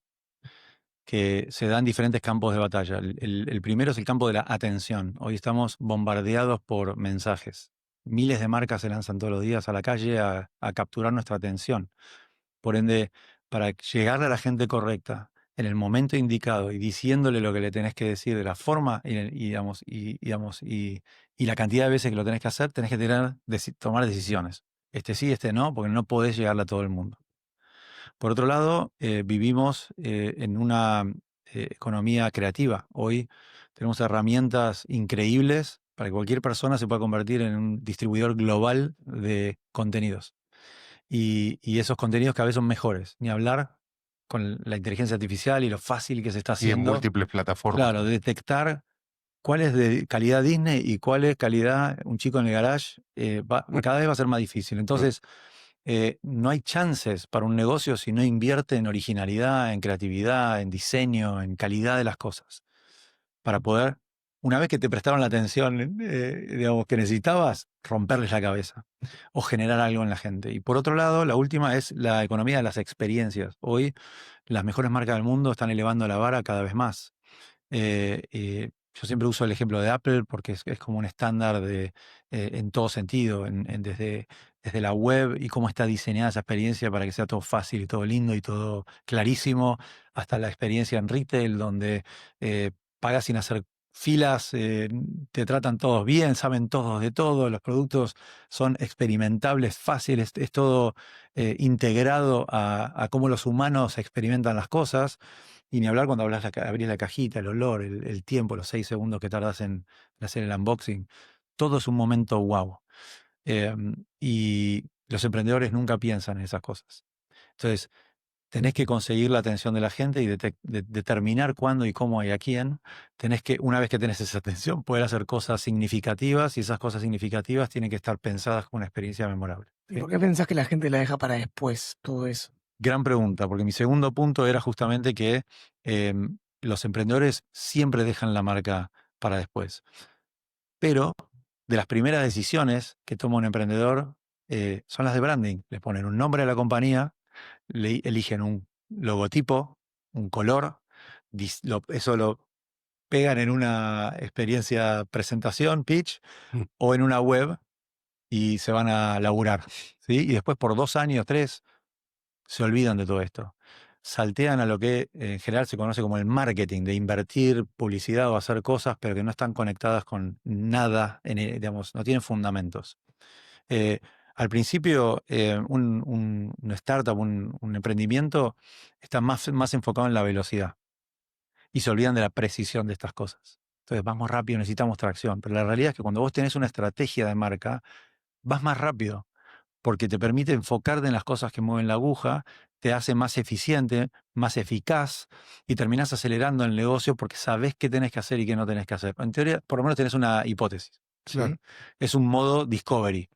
que se da en diferentes campos de batalla. El primero es el campo de la atención. Hoy estamos bombardeados por mensajes. Miles de marcas se lanzan todos los días a la calle a capturar nuestra atención. Por ende, para llegarle a la gente correcta, en el momento indicado y diciéndole lo que le tenés que decir de la forma y la cantidad de veces que lo tenés que hacer, tenés que tomar decisiones. Este sí, este no, porque no podés llegarle a todo el mundo. Por otro lado, vivimos en una economía creativa. Hoy tenemos herramientas increíbles para que cualquier persona se pueda convertir en un distribuidor global de contenidos. Y esos contenidos cada vez son mejores. Ni hablar con la inteligencia artificial y lo fácil que se está Y en haciendo. múltiples plataformas. Claro, detectar cuál es de calidad Disney y cuál es calidad un chico en el garage, cada vez va a ser más difícil. Entonces, no hay chances para un negocio si no invierte en originalidad, en creatividad, en diseño, en calidad de las cosas. para poder, una vez que te prestaron la atención, digamos, que necesitabas, romperles la cabeza o generar algo en la gente. Y por otro lado, la última es la economía de las experiencias. Hoy las mejores marcas del mundo están elevando la vara cada vez más. Yo siempre uso el ejemplo de Apple porque es como un estándar en todo sentido, desde la web y cómo está diseñada esa experiencia para que sea todo fácil y todo lindo y todo clarísimo, hasta la experiencia en retail donde pagas sin hacer filas, te tratan todos bien, saben todos de todo, los productos son experimentables, fáciles, es todo integrado a cómo los humanos experimentan las cosas. Y ni hablar cuando abrís la cajita, el olor, el tiempo, los 6 segundos que tardas en hacer el unboxing. Todo es un momento wow. Y los emprendedores nunca piensan en esas cosas. Entonces, tenés que conseguir la atención de la gente y determinar cuándo y cómo y a quién. Tenés que, una vez que tenés esa atención, poder hacer cosas significativas y esas cosas significativas tienen que estar pensadas con una experiencia memorable. ¿Y ¿Sí? por qué pensás que la gente la deja para después todo eso? Gran pregunta, porque mi segundo punto era justamente que los emprendedores siempre dejan la marca para después. Pero de las primeras decisiones que toma un emprendedor son las de branding. Le ponen un nombre a la compañía, eligen un logotipo, un color, eso lo pegan en una experiencia presentación, pitch, Mm. o en una web y se van a laburar. ¿Sí? Y después por 2 años, 3, se olvidan de todo esto. Saltean a lo que en general se conoce como el marketing, de invertir publicidad o hacer cosas, pero que no están conectadas con nada, digamos, no tienen fundamentos. Al principio, una startup, un emprendimiento, está más enfocado en la velocidad y se olvidan de la precisión de estas cosas. Entonces, vamos rápido, necesitamos tracción. Pero la realidad es que cuando vos tenés una estrategia de marca, vas más rápido porque te permite enfocarte en las cosas que mueven la aguja, te hace más eficiente, más eficaz y terminás acelerando el negocio porque sabés qué tenés que hacer y qué no tenés que hacer. En teoría, por lo menos tenés una hipótesis. ¿Sí? Claro. Es un modo discovery.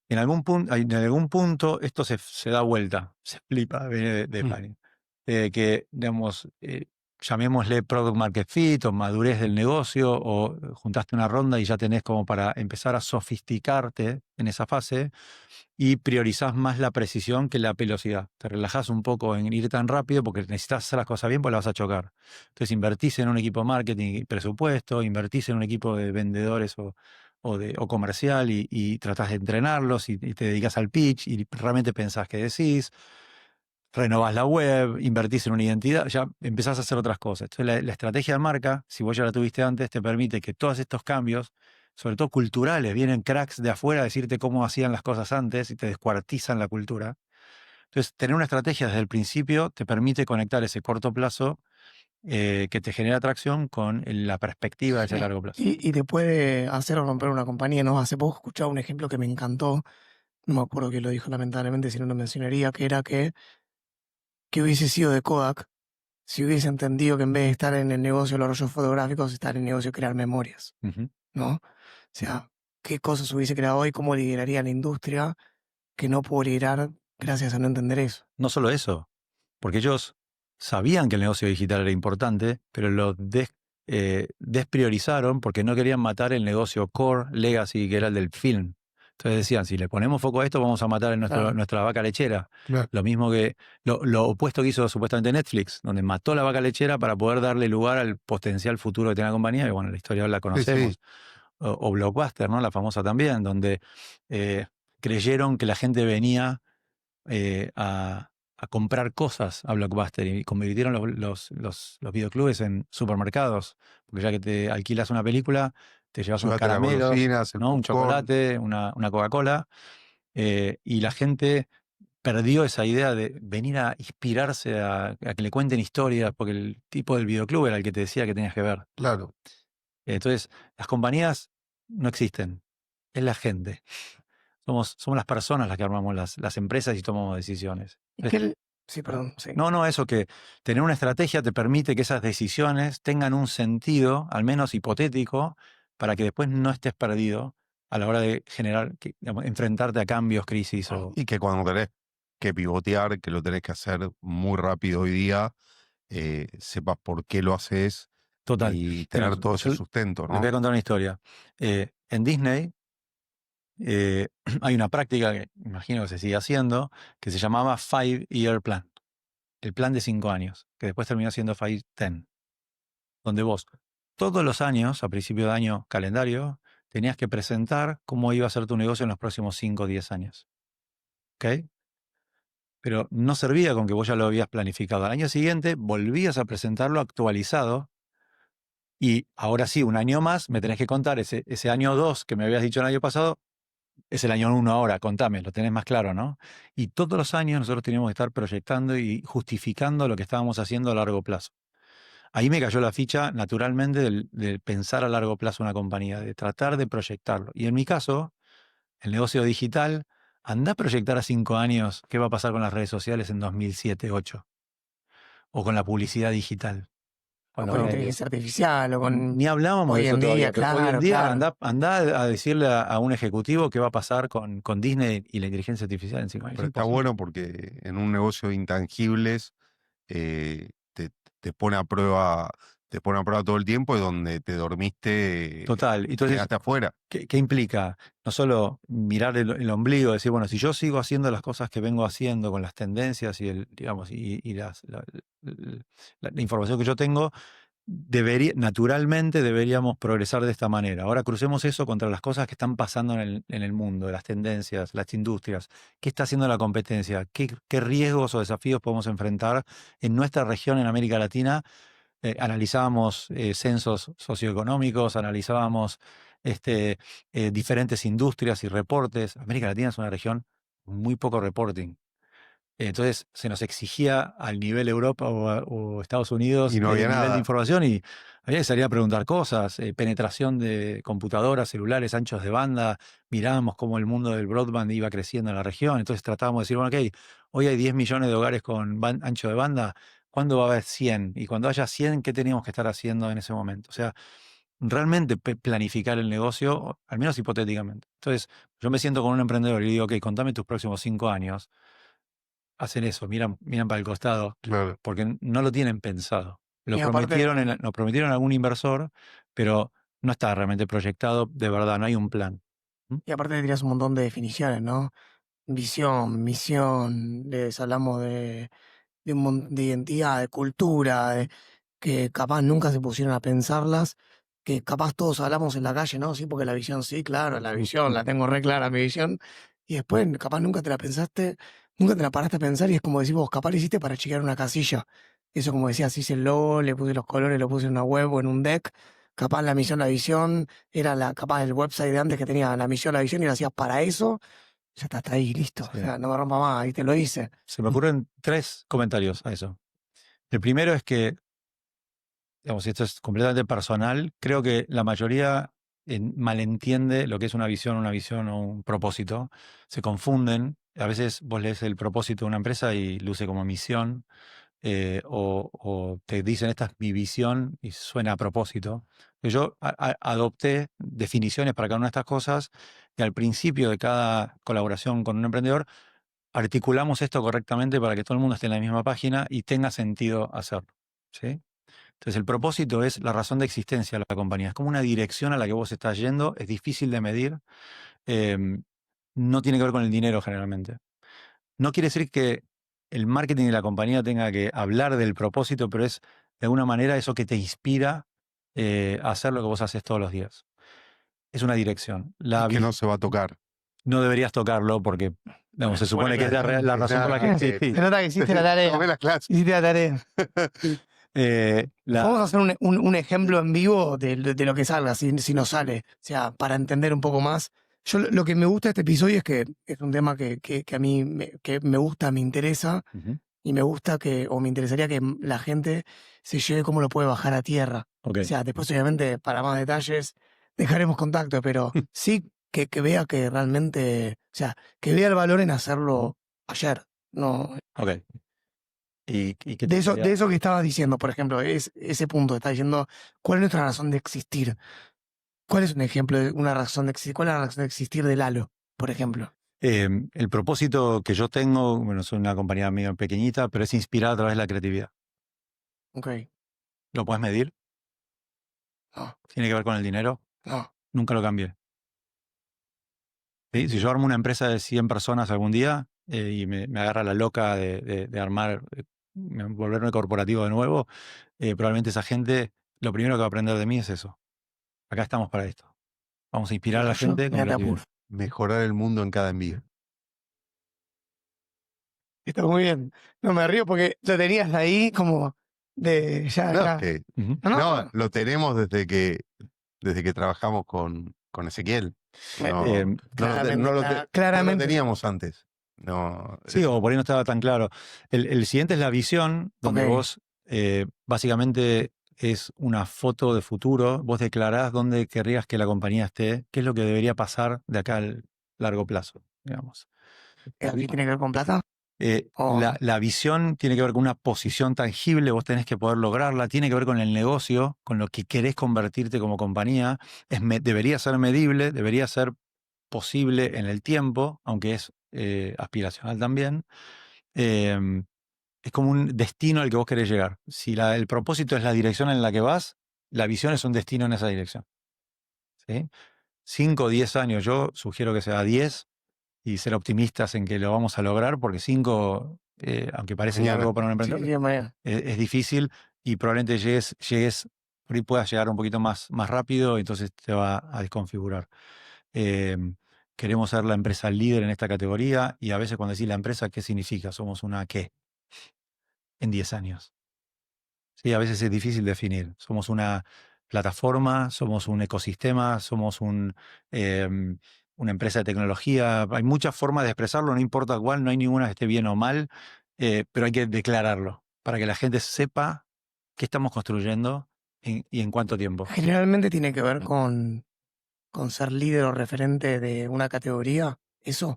En algún punto esto se da vuelta, se flipa, viene de España. Que, digamos, llamémosle product market fit o madurez del negocio, o juntaste una ronda y ya tenés como para empezar a sofisticarte en esa fase y priorizás más la precisión que la velocidad. Te relajás un poco en ir tan rápido porque necesitas hacer las cosas bien porque las vas a chocar. Entonces invertís en un equipo de marketing y presupuesto, invertís en un equipo de vendedores o comercial y tratás de entrenarlos y te dedicas al pitch y realmente pensás que decís, renovás la web, invertís en una identidad, ya empezás a hacer otras cosas. Entonces la estrategia de marca, si vos ya la tuviste antes, te permite que todos estos cambios, sobre todo culturales, vienen cracks de afuera a decirte cómo hacían las cosas antes y te descuartizan la cultura. Entonces, tener una estrategia desde el principio te permite conectar ese corto plazo que te genera atracción con la perspectiva de ese Sí. largo plazo. Y te puede hacer romper una compañía, ¿no? Hace poco escuchaba un ejemplo que me encantó, no me acuerdo quién lo dijo lamentablemente, si no lo mencionaría, que era que hubiese sido de Kodak si hubiese entendido que en vez de estar en el negocio de los rollos fotográficos, estar en el negocio de crear memorias, Ujú. ¿no? O sea, qué cosas hubiese creado hoy, cómo lideraría la industria, que no pudo liderar gracias a no entender eso. No solo eso, porque ellos sabían que el negocio digital era importante, pero lo despriorizaron porque no querían matar el negocio core, legacy, que era el del film. Entonces decían, si le ponemos foco a esto, vamos a matar Claro. nuestra vaca lechera. Claro. Lo mismo que lo opuesto que hizo supuestamente Netflix, donde mató la vaca lechera para poder darle lugar al potencial futuro que tiene la compañía, y bueno, la historia la conocemos. Sí. O Blockbuster, ¿no? La famosa también, donde creyeron que la gente venía a comprar cosas a Blockbuster y convirtieron los videoclubes en supermercados, porque ya que te alquilas una película, te llevas unos Llévate las caramelos, golosinas, el ¿no? Un popcorn. chocolate, una Coca-Cola, y la gente perdió esa idea de venir a inspirarse a que le cuenten historias, porque el tipo del videoclub era el que te decía que tenías que ver. Claro. Entonces, las compañías no existen, es la gente. Somos las personas las que armamos las empresas y tomamos decisiones. ¿Y qué Sí, perdón, sí. No, eso que tener una estrategia te permite que esas decisiones tengan un sentido, al menos hipotético, para que después no estés perdido a la hora de digamos, enfrentarte a cambios, crisis o... Y que cuando tenés que pivotear, que lo tenés que hacer muy rápido hoy día, sepas por qué lo haces, Total. y tener Mira, todo ese yo sustento, les voy a ¿no? contar una historia. En Disney hay una práctica que imagino que se sigue haciendo, que se llamaba 5-Year Plan, el plan de 5 años, que después terminó siendo 5-10, donde vos todos los años, a principio de año calendario, tenías que presentar cómo iba a ser tu negocio en los próximos 5 o 10 años. ¿Ok? Pero no servía con que vos ya lo habías planificado. Al año siguiente volvías a presentarlo actualizado y ahora sí, un año más, me tenés que contar ese año 2 que me habías dicho el año pasado, es el año 1 ahora, contame, lo tenés más claro, ¿no? Y todos los años nosotros teníamos que estar proyectando y justificando lo que estábamos haciendo a largo plazo. Ahí me cayó la ficha naturalmente de pensar a largo plazo una compañía, de tratar de proyectarlo. Y en mi caso, el negocio digital, anda a proyectar a 5 años qué va a pasar con las redes sociales en 2007-2008 o con la publicidad digital. O Cuando con hablamos de inteligencia artificial, o con Ni hablábamos de hoy eso en día, todavía, pero hoy en claro, día claro. anda a decirle a un ejecutivo qué va a pasar con Disney y la inteligencia artificial en 5 años. Pero Es está imposible. bueno porque en un negocio de intangibles eh, te, te pone a prueba, te pone a prueba todo el tiempo y donde te dormiste, Total. Entonces, quedaste afuera. ¿qué implica? No solo mirar el ombligo, decir, bueno, si yo sigo haciendo las cosas que vengo haciendo con las tendencias y digamos, y la información que yo tengo, naturalmente deberíamos progresar de esta manera. Ahora crucemos eso contra las cosas que están pasando en el mundo, las tendencias, las industrias. ¿Qué está haciendo la competencia? ¿Qué riesgos o desafíos podemos enfrentar en nuestra región, en América Latina? Analizábamos censos socioeconómicos, analizábamos diferentes industrias y reportes. América Latina es una región muy poco reporting. Entonces se nos exigía al nivel Europa o Estados Unidos Y no había nivel de nada. información y había que salir a preguntar cosas, penetración de computadoras, celulares, anchos de banda, mirábamos cómo el mundo del broadband iba creciendo en la región, entonces tratábamos de decir, bueno, ok, hoy hay 10 millones de hogares con ancho de banda, ¿cuándo va a haber 100? Y cuando haya 100, ¿qué teníamos que estar haciendo en ese momento? O sea, realmente planificar el negocio, al menos hipotéticamente. Entonces, yo me siento con un emprendedor y le digo, ok, contame tus próximos 5 años. Hacen eso, miran para el costado, Claro. porque no lo tienen pensado. Y aparte, Nos prometieron a algún inversor, pero no está realmente proyectado de verdad, no hay un plan. ¿Mm? y aparte tenías un montón de definiciones, ¿no? Visión, misión, les hablamos de identidad, de cultura, que capaz nunca se pusieron a pensarlas, que capaz todos hablamos en la calle, ¿no? Sí, porque la visión, sí, claro, la visión, la tengo re clara mi visión, y después capaz nunca te la pensaste, nunca te la paraste a pensar, y es como decís vos, capaz lo hiciste para chequear una casilla. Eso como decías, hice el logo, le puse los colores, lo puse en una web o en un deck, capaz la misión, la visión, era capaz el website de antes que tenía la misión, la visión, y lo hacías para eso, ya está ahí, listo. Sí. O sea, no me rompa más, ahí te lo hice. Se me ocurren 3 comentarios a eso. El primero es que, digamos, esto es completamente personal, creo que la mayoría malentiende lo que es una visión o un propósito. Se confunden. A veces vos lees el propósito de una empresa y luce como misión. O te dicen esta es mi visión y suena a propósito. Yo adopté definiciones para cada una de estas cosas y al principio de cada colaboración con un emprendedor articulamos esto correctamente para que todo el mundo esté en la misma página y tenga sentido hacerlo. ¿Sí? Entonces el propósito es la razón de existencia de la compañía. Es como una dirección a la que vos estás yendo, es difícil de medir, no tiene que ver con el dinero generalmente. No quiere decir que el marketing de la compañía tenga que hablar del propósito, pero es de alguna manera eso que te inspira a hacer lo que vos haces todos los días. Es una dirección. Y que no se va a tocar. No deberías tocarlo porque digamos, se supone que es la razón por la que Se existís. nota que hiciste la tarea. Tomé las clases. Hiciste la tarea. Vamos a hacer un ejemplo en vivo de lo que salga, si nos sale. O sea, para entender un poco más. Yo lo que me gusta de este episodio es que es un tema que a mí que me gusta, me interesa, Ujú. y me gusta o me interesaría que la gente se lleve cómo lo puede bajar a tierra. Ok. O sea, después obviamente para más detalles dejaremos contacto, pero sí que vea que realmente, o sea, que vea el valor en hacerlo ayer. No, Ok. ¿Y qué de te eso que estabas diciendo, por ejemplo, es ese punto, está diciendo, ¿cuál es nuestra razón de existir? ¿Cuál es un ejemplo de una razón de existir? ¿Cuál es la razón de existir de Lalo, por ejemplo? El propósito que yo tengo, bueno, soy una compañía medio pequeñita, pero es inspirada a través de la creatividad. Ok. ¿Lo puedes medir? No, ¿Tiene que ver con el dinero? no. Nunca lo cambié. ¿Sí? Si yo armo una empresa de 100 personas algún día y me agarra la loca de armar, volverme corporativo de nuevo, probablemente esa gente, lo primero que va a aprender de mí es eso. Acá estamos para esto. Vamos a inspirar a la Tuyo, gente con mira, te creatividad. apuro. Mejorar el mundo en cada envío. Está muy bien. No me río porque lo tenías ahí como de ya, No, ya. que, Ujú. No, lo tenemos desde que trabajamos con Ezequiel. No, claramente, no lo claramente. teníamos antes. No, Sí, o por ahí no estaba tan claro. El siguiente es la visión, donde Ok. vos básicamente es una foto de futuro. Vos declarás dónde querrías que la compañía esté, qué es lo que debería pasar de acá al largo plazo, digamos. ¿Aquí tiene que ver con plata? La visión tiene que ver con una posición tangible, vos tenés que poder lograrla, tiene que ver con el negocio, con lo que querés convertirte como compañía. Debería ser medible, debería ser posible en el tiempo, aunque es aspiracional también. Em, es como un destino al que vos querés llegar. Si el propósito es la dirección en la que vas, la visión es un destino en esa dirección. ¿Sí? 5 o 10 años, yo sugiero que sea 10 y ser optimistas en que lo vamos a lograr, porque 5, aunque parece mañana. largo para un Sí, emprendedor, sí, mañana. es difícil y probablemente por ahí puedas llegar un poquito más rápido, entonces te va a desconfigurar. Eh, Queremos ser la empresa líder en esta categoría y a veces cuando decís la empresa, ¿qué significa? ¿Somos una qué? En 10 años. Sí, a veces es difícil definir. Somos una plataforma, somos un ecosistema, somos una empresa de tecnología. Hay muchas formas de expresarlo, no importa cuál, no hay ninguna que esté bien o mal, pero hay que declararlo para que la gente sepa qué estamos construyendo y en cuánto tiempo. Generalmente tiene que ver con ser líder o referente de una categoría. Eso.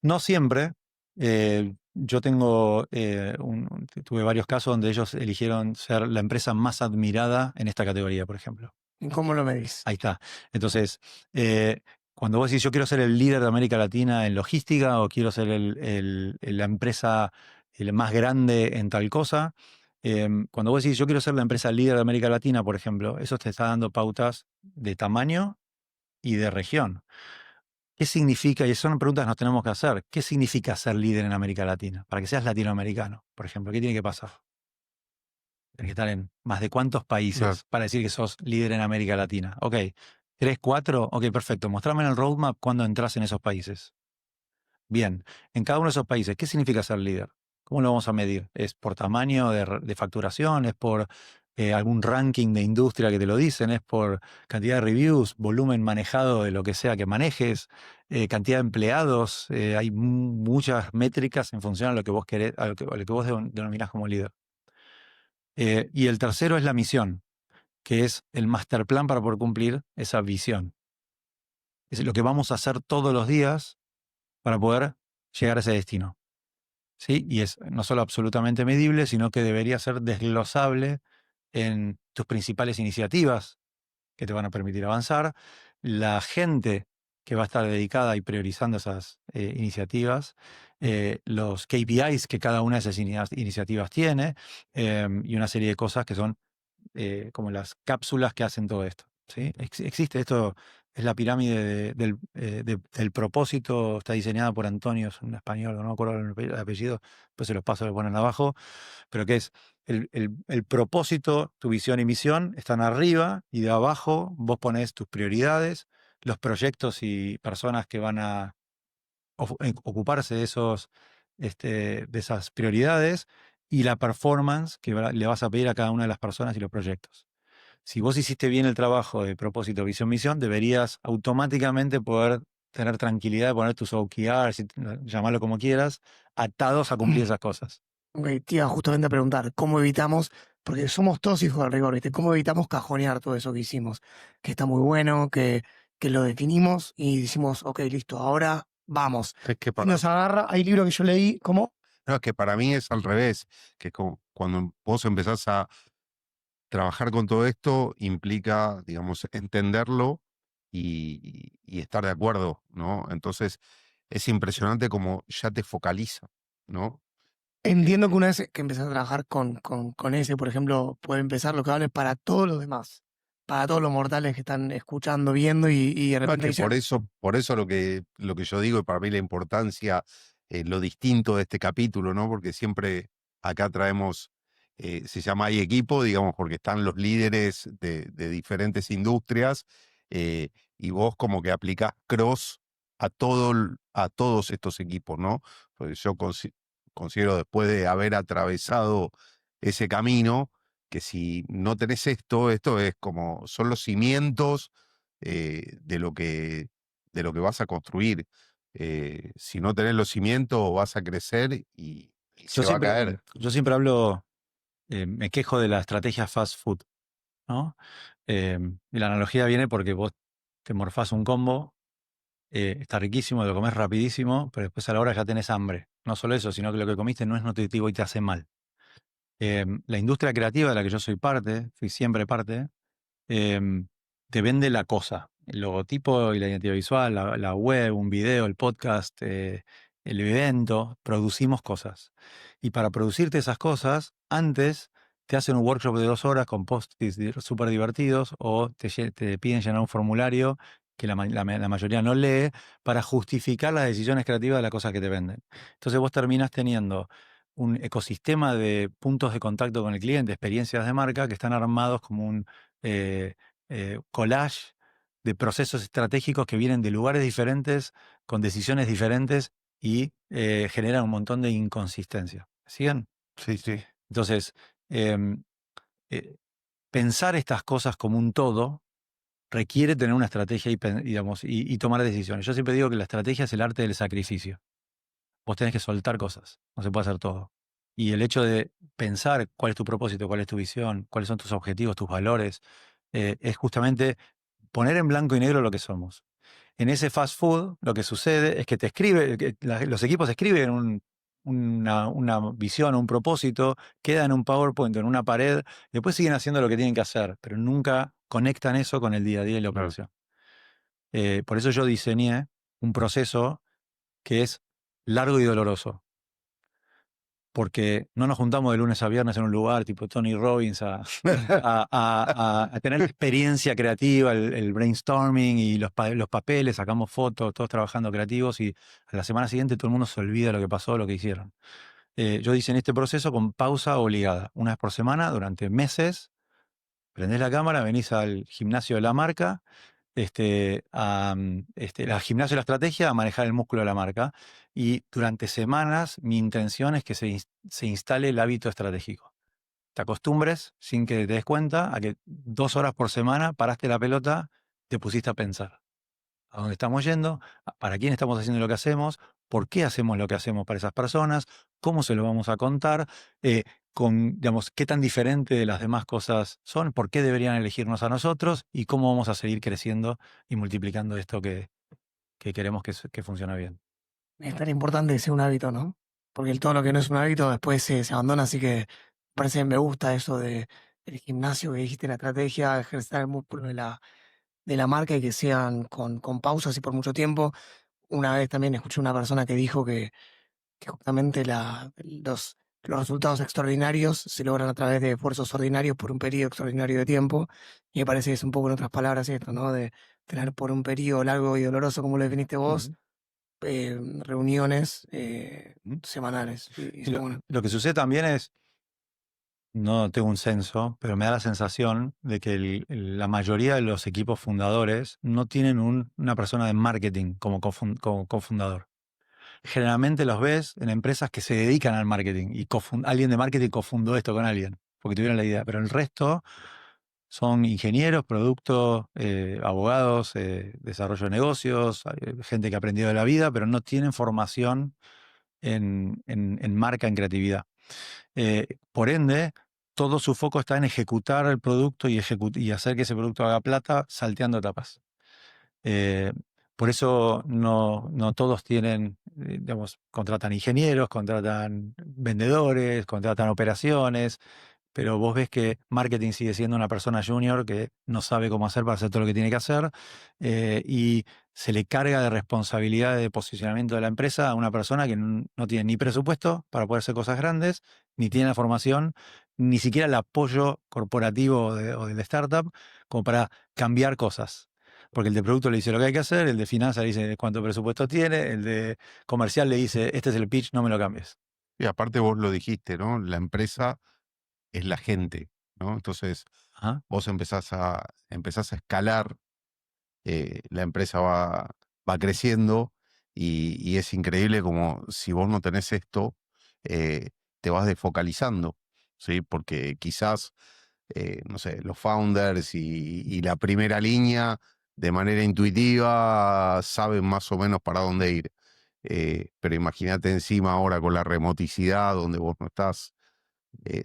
No siempre. Yo tuve varios casos donde ellos eligieron ser la empresa más admirada en esta categoría, por ejemplo. ¿Y cómo lo medís? Ahí está. Entonces, cuando vos decís yo quiero ser el líder de América Latina en logística o quiero ser la empresa más grande en tal cosa, cuando vos decís yo quiero ser la empresa líder de América Latina, por ejemplo, eso te está dando pautas de tamaño y de región. ¿Qué significa? Y son preguntas que nos tenemos que hacer. ¿Qué significa ser líder en América Latina? Para que seas latinoamericano, por ejemplo, ¿qué tiene que pasar? Tienes que estar en más de cuántos países Claro. para decir que sos líder en América Latina. Ok, 3, 4, ok, perfecto. Mostrame en el roadmap cuándo entras en esos países. Bien, en cada uno de esos países, ¿qué significa ser líder? ¿Cómo lo vamos a medir? ¿Es por tamaño de facturación? ¿Es por algún ranking de industria que te lo dicen? ¿Es por cantidad de reviews, volumen manejado de lo que sea que manejes, cantidad de empleados? Hay muchas métricas en función a lo que vos querés, a lo que vos denominás como líder. Y el tercero es la misión, que es el master plan para poder cumplir esa visión. Es lo que vamos a hacer todos los días para poder llegar a ese destino. ¿Sí? Y es no solo absolutamente medible, sino que debería ser desglosable en tus principales iniciativas que te van a permitir avanzar, la gente que va a estar dedicada y priorizando esas iniciativas, los KPIs que cada una de esas iniciativas tiene, y una serie de cosas que son como las cápsulas que hacen todo esto. ¿Sí? Existe esto, es la pirámide del propósito, está diseñada por Antonio, es un español, no me acuerdo el apellido, pues se los paso, lo ponen abajo, pero que es el propósito, tu visión y misión están arriba y de abajo vos ponés tus prioridades, los proyectos y personas que van a ocuparse de esas prioridades y la performance que le vas a pedir a cada una de las personas y los proyectos. Si vos hiciste bien el trabajo de propósito, visión, misión, deberías automáticamente poder tener tranquilidad de poner tus OKRs, llamarlo como quieras, atados a cumplir esas cosas. Ok, te iba justamente a preguntar, ¿cómo evitamos? Porque somos todos hijos del rigor, ¿viste? ¿Cómo evitamos cajonear todo eso que hicimos? Que está muy bueno, que lo definimos y decimos, ok, listo, ahora vamos. Es que Y para, nos agarra, hay libro que yo leí, ¿cómo? no, es que para mí es al revés, que cuando vos empezás a trabajar con todo esto implica, digamos, entenderlo y estar de acuerdo, ¿no? Entonces es impresionante como ya te focaliza, ¿no? Entiendo que una vez que empezás a trabajar con ese, por ejemplo, puede empezar lo que vale para todos los demás. para todos los mortales que están escuchando, viendo y de No, es repente que dicen, por eso lo que yo digo, y para mí la importancia, lo distinto de este capítulo, ¿no? Porque siempre acá traemos, se llama Hay Equipo, digamos, porque están los líderes de diferentes industrias, y vos como que aplicás cross a todos estos equipos, ¿no? Porque yo considero, después de haber atravesado ese camino, que si no tenés esto es como, son los cimientos, de lo que vas a construir. Si no tenés los cimientos, vas a crecer y Yo se va a siempre, caer. yo siempre hablo, me quejo de la estrategia fast food, ¿no? Y la analogía viene porque vos te morfás un combo, está riquísimo, lo comés rapidísimo, pero después a la hora ya tenés hambre. No solo eso, sino que lo que comiste no es nutritivo y te hace mal. La industria creativa de la que yo soy parte, fui siempre parte, em, te vende la cosa, el logotipo y la identidad visual, la web, un video, el podcast, el evento, producimos cosas. Y para producirte esas cosas, antes te hacen un workshop de 2 horas con post-its súper divertidos o te piden llenar un formulario que la mayoría no lee para justificar las decisiones creativas de las cosas que te venden. Entonces vos terminás teniendo un ecosistema de puntos de contacto con el cliente, experiencias de marca que están armados como un eh, collage de procesos estratégicos que vienen de lugares diferentes, con decisiones diferentes y generan un montón de inconsistencia. ¿Siguen? Sí, sí. Entonces, em, eh, pensar estas cosas como un todo requiere tener una estrategia digamos, y tomar decisiones. Yo siempre digo que la estrategia es el arte del sacrificio. Vos tenés que soltar cosas, no se puede hacer todo. Y el hecho de pensar cuál es tu propósito, cuál es tu visión, cuáles son tus objetivos, tus valores, es justamente poner en blanco y negro lo que somos. En ese fast food, lo que sucede es que te escribe, los equipos escriben una visión, un propósito, queda en un PowerPoint, en una pared, después siguen haciendo lo que tienen que hacer, pero nunca conectan eso con el día a día y la Claro. operación. Por eso yo diseñé un proceso que es largo y doloroso. Porque no nos juntamos de lunes a viernes en un lugar tipo Tony Robbins a tener la experiencia creativa, el brainstorming y los papeles, sacamos fotos, todos trabajando creativos y a la semana siguiente todo el mundo se olvida lo que pasó, lo que hicieron. Yo diseñé este proceso con pausa obligada, una vez por semana durante meses. Prendés la cámara, venís al gimnasio de la marca, al gimnasio de la estrategia, a manejar el músculo de la marca. Y durante semanas mi intención es que se instale el hábito estratégico. Te acostumbres, sin que te des cuenta, a que 2 horas por semana paraste la pelota, te pusiste a pensar a dónde estamos yendo, para quién estamos haciendo lo que hacemos, por qué hacemos lo que hacemos para esas personas, cómo se lo vamos a contar, digamos, qué tan diferente de las demás cosas son, por qué deberían elegirnos a nosotros y cómo vamos a seguir creciendo y multiplicando esto que queremos que funcione bien. es tan importante que sea un hábito, ¿no? Porque todo lo que no es un hábito después se abandona, así que parece que me gusta eso del gimnasio que dijiste, la estrategia, ejercitar el músculo de la marca y que sean con pausas y por mucho tiempo. Una vez también escuché una persona que dijo que justamente los resultados extraordinarios se logran a través de esfuerzos ordinarios por un periodo extraordinario de tiempo. Y me parece que es un poco en otras palabras esto, ¿no? De tener por un periodo largo y doloroso, como lo definiste vos, reuniones Ujú. semanales. Y Y está bueno. lo que sucede también es, no tengo un censo, pero me da la sensación de que la mayoría de los equipos fundadores no tienen una persona de marketing como cofundador. Generalmente los ves en empresas que se dedican al marketing y alguien de marketing cofundó esto con alguien, porque tuvieron la idea, pero el resto son ingenieros, productos, abogados, desarrollo de negocios, gente que ha aprendido de la vida, pero no tienen formación en marca, en creatividad. Por ende, todo su foco está en ejecutar el producto y hacer que ese producto haga plata salteando etapas. Eh, por eso no todos tienen, digamos, contratan ingenieros, contratan vendedores, contratan operaciones, pero vos ves que marketing sigue siendo una persona junior que no sabe cómo hacer para hacer todo lo que tiene que hacer, y se le carga de responsabilidad de posicionamiento de la empresa a una persona que no tiene ni presupuesto para poder hacer cosas grandes, ni tiene la formación, ni siquiera el apoyo corporativo o del startup como para cambiar cosas. Porque el de producto le dice lo que hay que hacer, el de finanzas le dice cuánto presupuesto tiene, el de comercial le dice, este es el pitch, no me lo cambies. Y aparte vos lo dijiste, ¿no? La empresa es la gente, ¿no? Entonces Ajá. vos empezás a escalar, la empresa va creciendo y es increíble como si vos no tenés esto, te vas desfocalizando, ¿sí? Porque quizás, no sé, los founders y la primera línea de manera intuitiva saben más o menos para dónde ir. Pero imagínate encima ahora con la remoticidad, donde vos no estás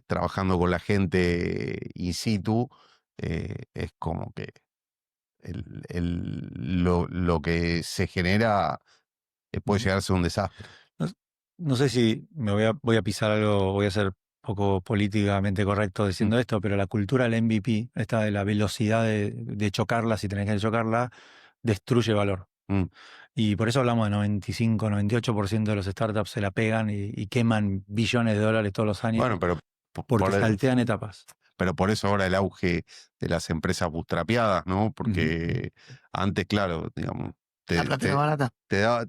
trabajando con la gente in situ, es como que lo que se genera puede Ujú. llegar a ser un desastre. No, no sé si voy a pisar algo, voy a ser poco políticamente correcto Mm, diciendo esto, pero la cultura del MVP, esta de la velocidad de chocarla, si tenés que chocarla, destruye valor. mm. Y por eso hablamos de 95, 98% de los startups se la pegan y queman billones de dólares todos los años Bueno, pero porque saltean etapas. pero por eso ahora el auge de las empresas bootstrapeadas, ¿no? Ujú. Porque antes, claro, digamos, La te, plata era te, barata.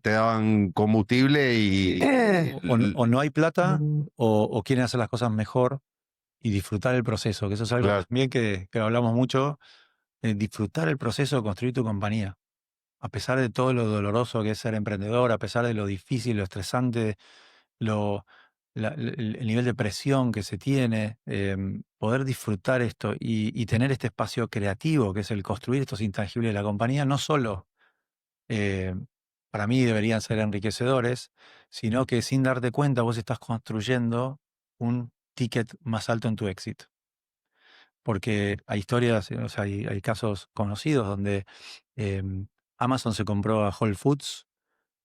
te daban combustible y O no hay plata o quieren hacer las cosas mejor y disfrutar el proceso, que eso es algo claro, también que hablamos mucho, disfrutar el proceso de construir tu compañía. A pesar de todo lo doloroso que es ser emprendedor, a pesar de lo difícil, lo estresante, lo, el nivel de presión que se tiene, poder disfrutar esto y tener este espacio creativo, que es el construir estos intangibles de la compañía, no solo eh, para mí deberían ser enriquecedores, sino que sin darte cuenta vos estás construyendo un ticket más alto en tu éxito. Porque hay historias, o sea, hay casos conocidos donde Amazon se compró a Whole Foods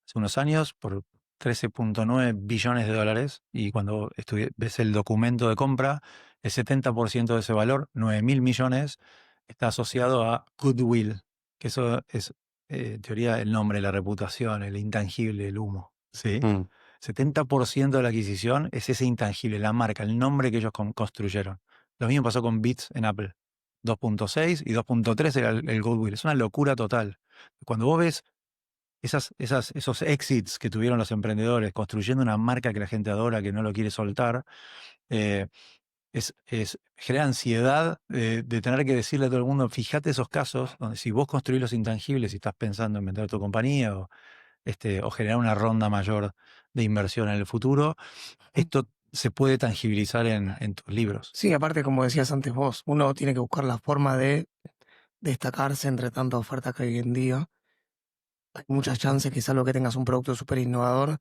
hace unos años por 13.9 billones de dólares y cuando ves el documento de compra, el 70% de ese valor, 9.000 millones, está asociado a goodwill, que eso es, en teoría, el nombre, la reputación, el intangible, el humo. ¿Sí? mm, 70% de la adquisición es ese intangible, la marca, el nombre que ellos construyeron. Lo mismo pasó con Beats en Apple. 2.6 y 2.3 era el goodwill. Es una locura total. Cuando vos ves esos exits que tuvieron los emprendedores construyendo una marca que la gente adora, que no lo quiere soltar, eh, genera ansiedad de tener que decirle a todo el mundo, fíjate esos casos donde si vos construís los intangibles y estás pensando en vender tu compañía o generar una ronda mayor de inversión en el futuro, esto se puede tangibilizar en tus libros. Sí, aparte, como decías antes vos, uno tiene que buscar la forma de destacarse entre tanta oferta que hay hoy en día. Hay muchas chances que salvo que tengas un producto súper innovador,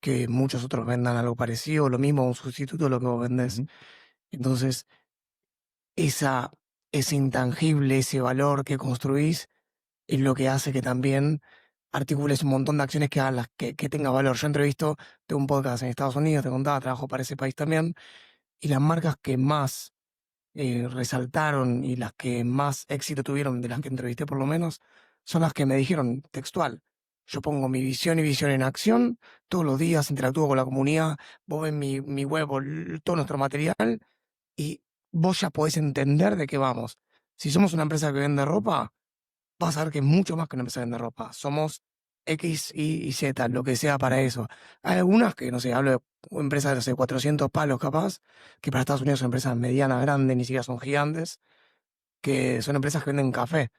que muchos otros vendan algo parecido, o lo mismo, un sustituto de lo que vos vendés. Ujú. Entonces, esa, ese intangible, ese valor que construís, es lo que hace que también articules un montón de acciones que hagan que tenga valor. Yo entrevisto de un podcast en Estados Unidos, te contaba, trabajo para ese país también, y las marcas que más resaltaron y las que más éxito tuvieron, de las que entrevisté por lo menos, son las que me dijeron textual. Yo pongo mi visión y visión en acción, todos los días interactúo con la comunidad, vos ves mi web o todo nuestro material y vos ya podés entender de qué vamos. Si somos una empresa que vende ropa, vas a ver que es mucho más que una empresa que vende ropa. Somos X, Y Z, lo que sea para eso. Hay algunas que, no sé, hablo de empresas de, no sé, 400 palos capaz, que para Estados Unidos son empresas medianas, grandes, ni siquiera son gigantes, que son empresas que venden café.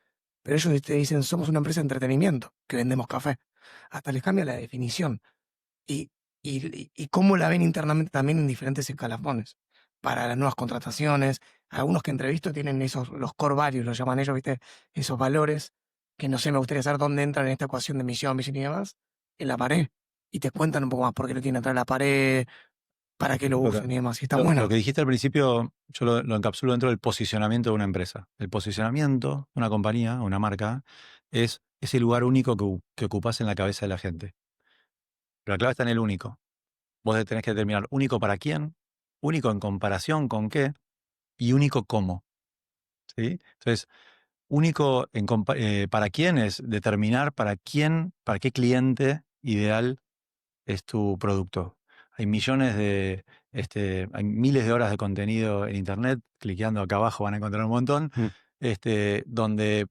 Pero ellos te dicen, somos una empresa de entretenimiento, que vendemos café. Hasta les cambia la definición. Y, y cómo la ven internamente también en diferentes escalafones. Para las nuevas contrataciones, algunos que entrevisto tienen esos, los core values, los llaman ellos, ¿viste? Esos valores, que no sé, me gustaría saber dónde entran en esta ecuación de misión, visión y demás, en la pared. Y te cuentan un poco más por qué lo tienen atrás de la pared, para qué lo Lo que, usan y demás. Y está lo bueno. que dijiste al principio, yo lo encapsulo dentro del posicionamiento de una empresa. El posicionamiento de una compañía, una marca, es ese lugar único que ocupás en la cabeza de la gente. Pero la clave está en el único. Vos tenés que determinar único para quién, único en comparación con qué y único cómo. ¿Sí? Entonces, único para quién es determinar para quién, para qué cliente ideal es tu producto. Hay millones de Hay miles de horas de contenido en Internet, cliqueando acá abajo van a encontrar un montón, donde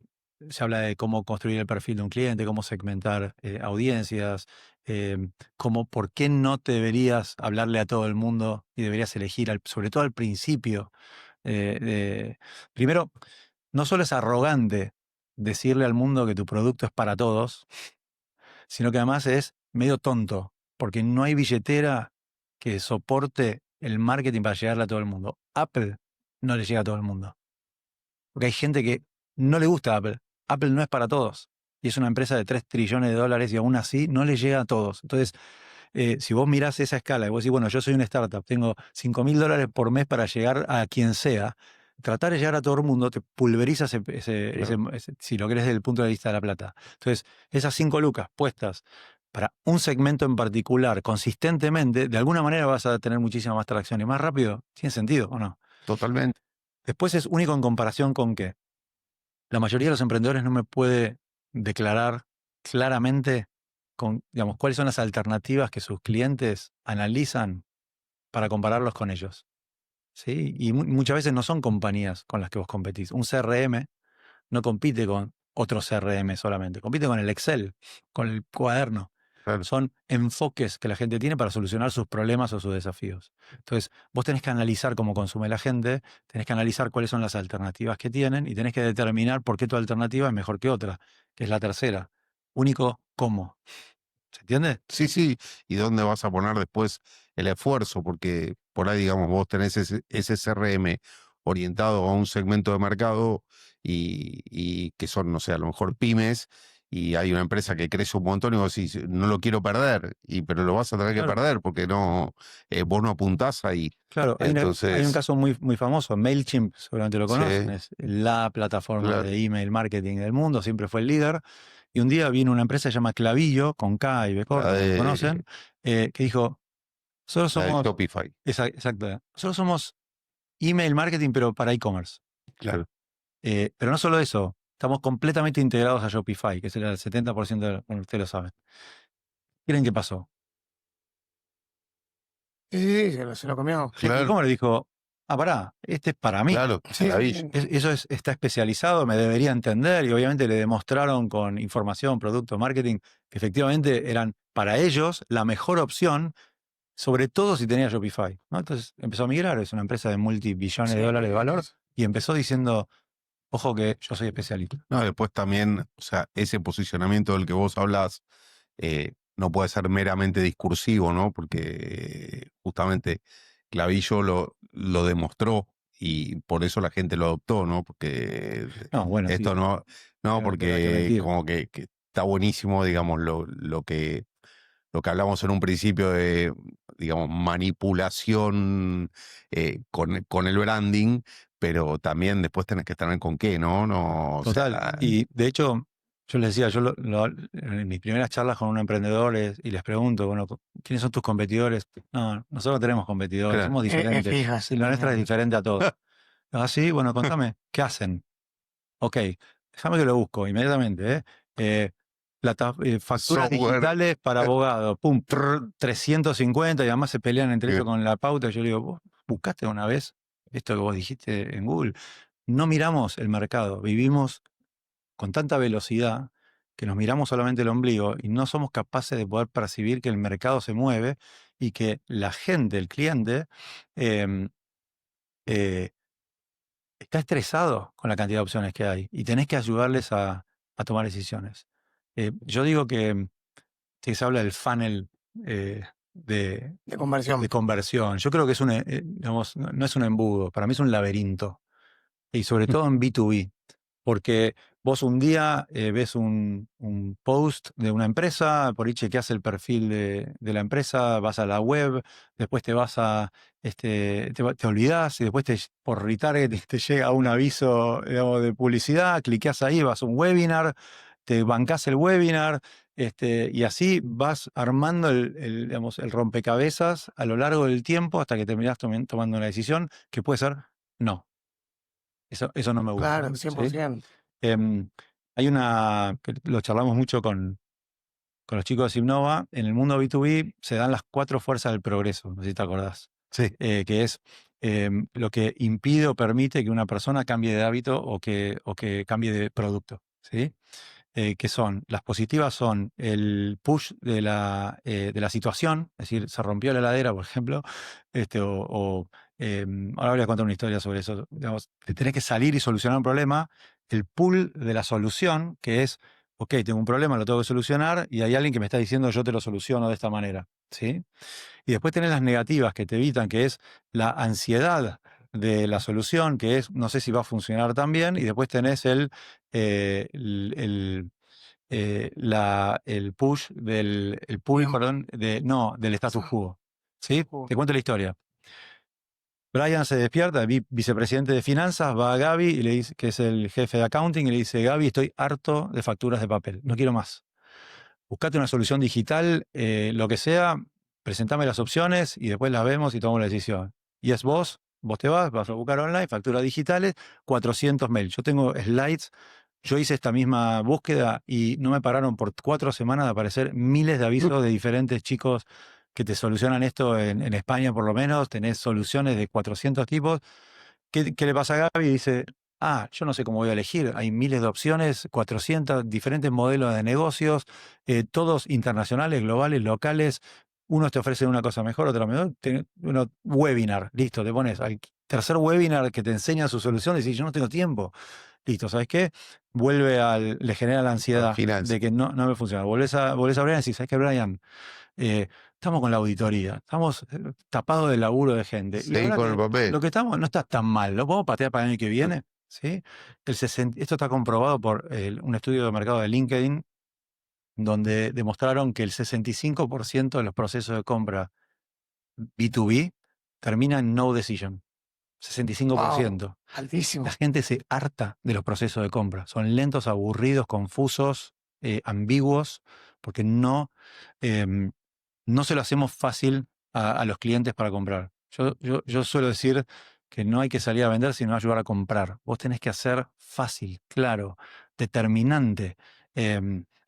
se habla de cómo construir el perfil de un cliente, cómo segmentar audiencias, por qué no te deberías hablarle a todo el mundo y deberías elegir, sobre todo al principio. Primero, no solo es arrogante decirle al mundo que tu producto es para todos, sino que además es medio tonto, porque no hay billetera que soporte el marketing para llegarle a todo el mundo. Apple no le llega a todo el mundo. Porque hay gente que no le gusta Apple. Apple no es para todos. Y es una empresa de 3 trillones de dólares y aún así no le llega a todos. Entonces, si vos mirás esa escala y vos decís, bueno, yo soy una startup, tengo $5.000 por mes para llegar a quien sea, tratar de llegar a todo el mundo te pulveriza si lo querés desde el punto de vista de la plata. Entonces, esas 5 lucas puestas para un segmento en particular consistentemente, de alguna manera vas a tener muchísima más tracción y más rápido. ¿Tiene sentido o no? Totalmente. Después es único en comparación con que la mayoría de los emprendedores no me puede declarar claramente digamos, cuáles son las alternativas que sus clientes analizan para compararlos con ellos. ¿Sí? Y muchas veces no son compañías con las que vos competís. Un CRM no compite con otro CRM solamente, compite con el Excel, con el cuaderno. Claro. Son enfoques que la gente tiene para solucionar sus problemas o sus desafíos. Entonces, vos tenés que analizar cómo consume la gente, tenés que analizar cuáles son las alternativas que tienen y tenés que determinar por qué tu alternativa es mejor que otra, que es la tercera. Único cómo. ¿Se entiende? Sí, sí. ¿Y dónde vas a poner después el esfuerzo? Porque por ahí, digamos, vos tenés ese CRM orientado a un segmento de mercado y que son, no sé, a lo mejor pymes, y hay una empresa que crece un montón y vos decís, no lo quiero perder, pero lo vas a tener que Claro. perder porque no, vos no apuntás ahí. Claro, hay un Entonces, caso muy, muy famoso, MailChimp, seguramente lo conocen, sí, es la plataforma claro. de email marketing del mundo, siempre fue el líder. Y un día vino una empresa que se llama Clavillo, con K y B corta, La como lo de, conocen, que dijo, solo la de somos, Shopify. exacto, solo somos email marketing, pero para e-commerce. Claro. Pero no solo eso, estamos completamente integrados a Shopify, que es el 70% bueno, ustedes lo saben. ¿Qué creen que pasó? Sí, se lo comió. Y Claro, cómo le dijo, pará, este es para mí. claro, Sí, maravilla. Eso está especializado, me debería entender, y obviamente le demostraron con información, producto, marketing, que efectivamente eran para ellos la mejor opción, sobre todo si tenía Shopify, ¿no? Entonces empezó a migrar, es una empresa de multibillones de dólares de valor, y empezó diciendo, ojo que yo soy especialista. No, después también, o sea, ese posicionamiento del que vos hablas no puede ser meramente discursivo, ¿no? Porque justamente Clavillo lo demostró y por eso la gente lo adoptó, ¿no? Porque No, bueno, sí, esto no, no hay que porque mentir. como que está buenísimo, digamos, lo que hablamos en un principio de, digamos, manipulación con el branding, pero también después tenés que tener con qué, ¿no? No, o Total. sea, Y de hecho, yo les decía, en mis primeras charlas con un emprendedor y les pregunto, bueno, ¿quiénes son tus competidores? No, nosotros no tenemos competidores, claro, somos diferentes. fijas. Sí, la nuestra es diferente a todos. Ah, sí, bueno, contame, ¿qué hacen? Ok, déjame que lo busco inmediatamente, ¿eh? Eh, facturas software. digitales para abogados, pum, 350 y además se pelean entre ellos Bien. con la pauta. Y yo le digo, ¿vos buscaste una vez esto que vos dijiste en Google? No miramos el mercado, vivimos con tanta velocidad que nos miramos solamente el ombligo y no somos capaces de poder percibir que el mercado se mueve y que la gente, el cliente, em, eh, está estresado con la cantidad de opciones que hay y tenés que ayudarles a tomar decisiones. Yo digo que se habla del funnel de De conversión. conversión. Yo creo que es digamos, no es un embudo, para mí es un laberinto. Y sobre todo en B2B. Porque vos un día ves un post de una empresa, por ahí chequeás el perfil de la empresa, vas a la web, después te vas te olvidás y después por retarget te llega un aviso, digamos, de publicidad, cliqueás ahí, vas a un webinar, te bancás el webinar, y así vas armando digamos, el rompecabezas a lo largo del tiempo hasta que terminás tomando una decisión que puede ser no. Eso no me gusta. Claro, ¿Sí? 100%. Hay que lo charlamos mucho con los chicos de Simnova, en el mundo B2B se dan las 4 fuerzas del progreso, no sé si te acordás. Sí. que es lo que impide o permite que una persona cambie de hábito o que cambie de producto, ¿sí? Que son, las positivas son el push de la situación, es decir, se rompió la heladera, por ejemplo, ahora voy a contar una historia sobre eso. Digamos, te tenés que salir y solucionar un problema. El pull de la solución, que es, ok, tengo un problema, lo tengo que solucionar, y hay alguien que me está diciendo yo te lo soluciono de esta manera, ¿sí? Y después tenés las negativas que te evitan, que es la ansiedad de la solución, que es no sé si va a funcionar tan bien, y después tenés el push el pull, Bien. perdón, del status quo. ¿Sí? Te cuento la historia. Brian se despierta, vicepresidente de finanzas, va a Gaby, y le dice, que es el jefe de accounting, y le dice, Gaby, estoy harto de facturas de papel, no quiero más. Buscate una solución digital, lo que sea, presentame las opciones y después las vemos y tomamos la decisión. Y es vos te vas a buscar online, facturas digitales, 400 mails. Yo tengo slides, yo hice esta misma búsqueda y no me pararon por 4 semanas de aparecer miles de avisos de diferentes chicos que te solucionan esto en España por lo menos, tenés soluciones de 400 tipos. ¿Qué le pasa a Gaby? Dice, yo no sé cómo voy a elegir. Hay miles de opciones, 400 diferentes modelos de negocios, todos internacionales, globales, locales. Unos te ofrecen una cosa mejor, otra mejor. Webinar, listo, te pones al tercer webinar que te enseña su solución y decís, yo no tengo tiempo. Listo, ¿sabes qué? Le genera la ansiedad Finanzas. de que no me funciona. Volvés a Brian y decís, ¿sabes qué, Brian? Estamos con la auditoría, estamos tapados de laburo de gente. Y Seguí ahora con el papel. lo que estamos no está tan mal, lo podemos patear para el año que viene. ¿Sí? Esto está comprobado por un estudio de mercado de LinkedIn, donde demostraron que el 65% de los procesos de compra B2B termina en no decision. 65%. Wow, altísimo. La gente se harta de los procesos de compra. Son lentos, aburridos, confusos, ambiguos, porque no se lo hacemos fácil a los clientes para comprar. Yo suelo decir que no hay que salir a vender, sino ayudar a comprar. Vos tenés que hacer fácil, claro, determinante,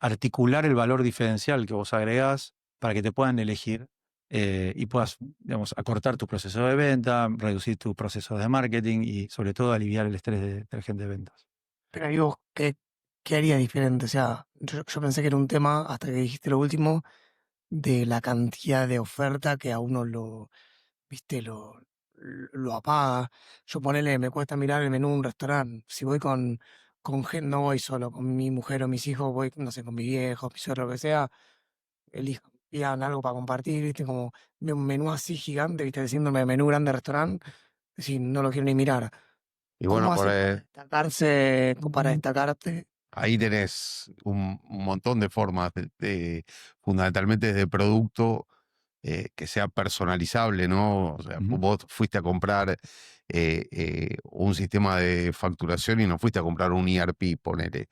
articular el valor diferencial que vos agregás para que te puedan elegir y puedas, digamos, acortar tu proceso de venta, reducir tu proceso de marketing y sobre todo aliviar el estrés de la gente de ventas. Pero ahí vos, ¿qué haría diferente? O sea, yo pensé que era un tema, hasta que dijiste lo último, de la cantidad de oferta que a uno viste, lo apaga. Yo me cuesta mirar el menú de un restaurante. Si voy con gente, no voy solo, con mi mujer o mis hijos, voy, no sé, con mi viejo, mi suegro, lo que sea, elijo, pidan algo para compartir, viste, como un menú así gigante, viste, diciéndome menú grande de restaurante, si no lo quiero ni mirar. Y ¿Cómo bueno, hace para destacarse, para destacarte? ahí tenés un montón de formas, fundamentalmente desde producto que sea personalizable, ¿no? O sea, Ujú. vos fuiste a comprar un sistema de facturación y no fuiste a comprar un ERP, ponele.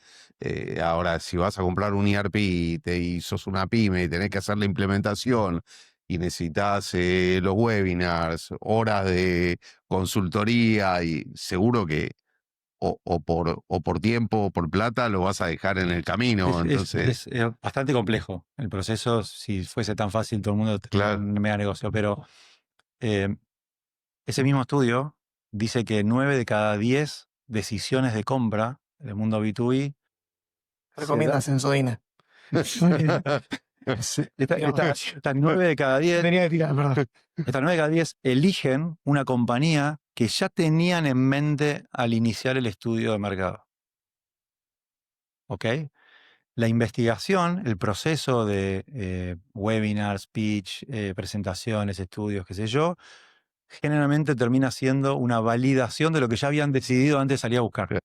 Ahora, si vas a comprar un ERP y sos una pyme y tenés que hacer la implementación y necesitas los webinars, horas de consultoría y seguro que o por tiempo o por plata lo vas a dejar en el camino. Entonces, Es bastante complejo el proceso. Si fuese tan fácil, todo el mundo tendría claro. un mega negocio. Pero eh, ese mismo estudio dice que 9 de cada 10 decisiones de compra en el mundo B2B Recomienda Sensodina. estas 9 de cada 10 Tenía que tirar, perdón. Estas 9 de cada 10 eligen una compañía que ya tenían en mente al iniciar el estudio de mercado. ¿Ok? La investigación, el proceso de webinars, pitch, presentaciones, estudios, qué sé yo, generalmente termina siendo una validación de lo que ya habían decidido antes de salir a buscar.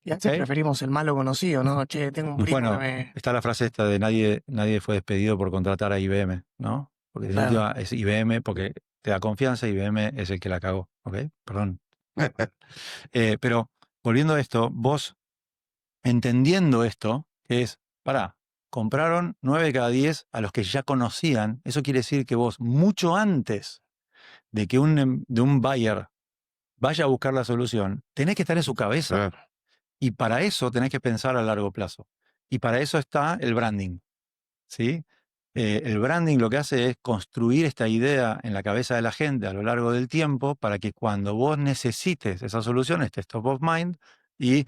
Y antes ¿Ok? preferimos el malo conocido, ¿no? Che, tengo un primo Bueno, que me... está la frase esta de nadie fue despedido por contratar a IBM, ¿no? Porque en Claro. definitiva es IBM porque te da confianza, IBM es el que la cagó. ¿Ok? Perdón. Pero volviendo a esto, vos entendiendo esto, que es, compraron 9 de cada 10 a los que ya conocían. Eso quiere decir que vos, mucho antes de que de un buyer vaya a buscar la solución, tenés que estar en su cabeza. Claro. Y para eso tenés que pensar a largo plazo. Y para eso está el branding. ¿Sí? El branding lo que hace es construir esta idea en la cabeza de la gente a lo largo del tiempo para que cuando vos necesites esa solución estés top of mind y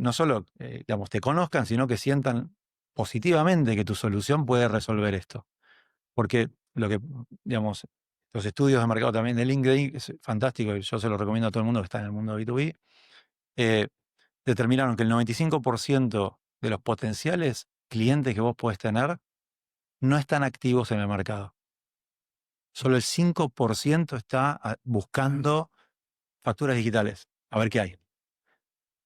no solo digamos, te conozcan, sino que sientan positivamente que tu solución puede resolver esto. Porque lo que, digamos, los estudios de mercado también de LinkedIn, es fantástico, y yo se lo recomiendo a todo el mundo que está en el mundo B2B, determinaron que el 95% de los potenciales clientes que vos podés tener no están activos en el mercado. Solo el 5% está buscando facturas digitales, a ver qué hay.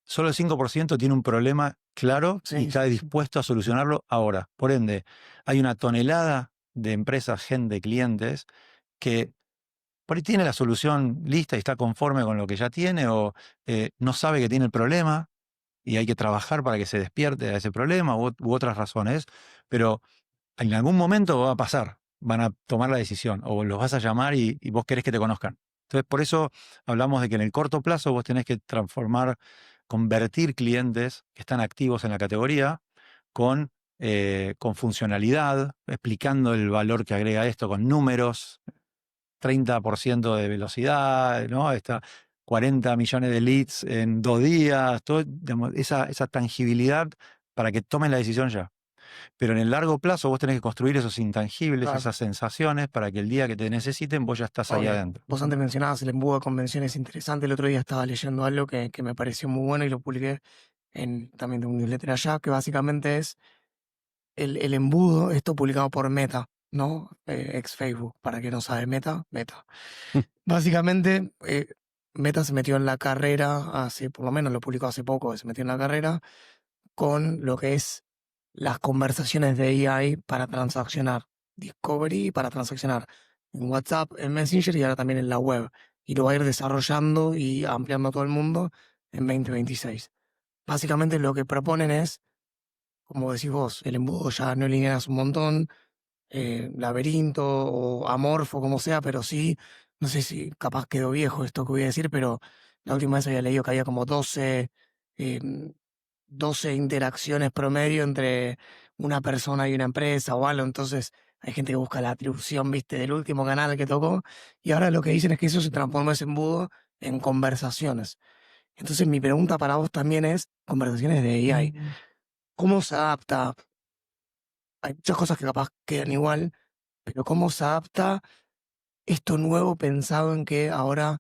Solo el 5% tiene un problema claro y está dispuesto a solucionarlo ahora. Por ende, hay una tonelada de empresas, gente, clientes, que por ahí tiene la solución lista y está conforme con lo que ya tiene o no sabe que tiene el problema y hay que trabajar para que se despierte a ese problema u otras razones, pero en algún momento va a pasar, van a tomar la decisión o los vas a llamar y vos querés que te conozcan. Entonces, por eso hablamos de que en el corto plazo vos tenés que convertir clientes que están activos en la categoría con funcionalidad, explicando el valor que agrega esto con números, 30% de velocidad, ¿no? 40 millones de leads en 2 días, todo, digamos, esa tangibilidad para que tomen la decisión ya. Pero en el largo plazo vos tenés que construir esos intangibles, Claro. esas sensaciones, para que el día que te necesiten vos ya estás ahí Obvio. adentro. Vos antes mencionabas el embudo de convenciones interesante. El otro día estaba leyendo algo que me pareció muy bueno y lo publiqué también de un newsletter allá, que básicamente es el embudo, esto publicado por Meta, ¿no? Ex Facebook, para que no sabe Meta. Básicamente, Meta se metió en la carrera por lo menos lo publicó hace poco, se metió en la carrera con lo que es las conversaciones de AI para transaccionar. Discovery para transaccionar en WhatsApp, en Messenger y ahora también en la web. Y lo va a ir desarrollando y ampliando a todo el mundo en 2026. Básicamente lo que proponen es, como decís vos, el embudo ya no lineal un montón, laberinto o amorfo, como sea, pero sí, no sé si capaz quedó viejo esto que voy a decir, pero la última vez había leído que había como 12 interacciones promedio entre una persona y una empresa o algo, entonces hay gente que busca la atribución, viste, del último canal que tocó, y ahora lo que dicen es que eso se transformó ese embudo en conversaciones. Entonces mi pregunta para vos también es, conversaciones de AI, ¿cómo se adapta? Hay muchas cosas que capaz quedan igual, pero ¿cómo se adapta esto nuevo pensado en que ahora,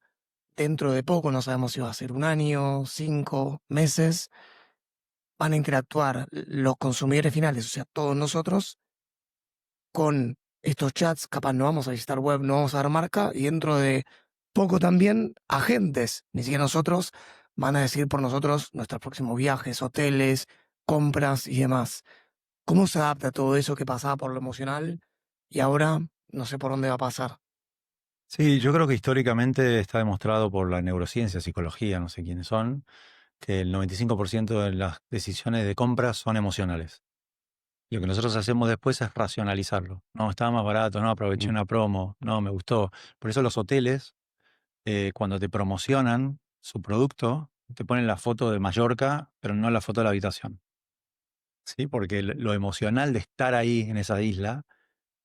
dentro de poco, no sabemos si va a ser un año, 5 meses, van a interactuar los consumidores finales, o sea, todos nosotros, con estos chats? Capaz no vamos a visitar web, no vamos a dar marca, y dentro de poco también agentes, ni siquiera nosotros, van a decidir por nosotros nuestros próximos viajes, hoteles, compras y demás. ¿Cómo se adapta todo eso que pasaba por lo emocional y ahora no sé por dónde va a pasar? Sí, yo creo que históricamente está demostrado por la neurociencia, psicología, no sé quiénes son, que el 95% de las decisiones de compra son emocionales. Lo que nosotros hacemos después es racionalizarlo. No, estaba más barato, no, aproveché una promo, no, me gustó. Por eso los hoteles, cuando te promocionan su producto, te ponen la foto de Mallorca, pero no la foto de la habitación. ¿Sí? Porque lo emocional de estar ahí en esa isla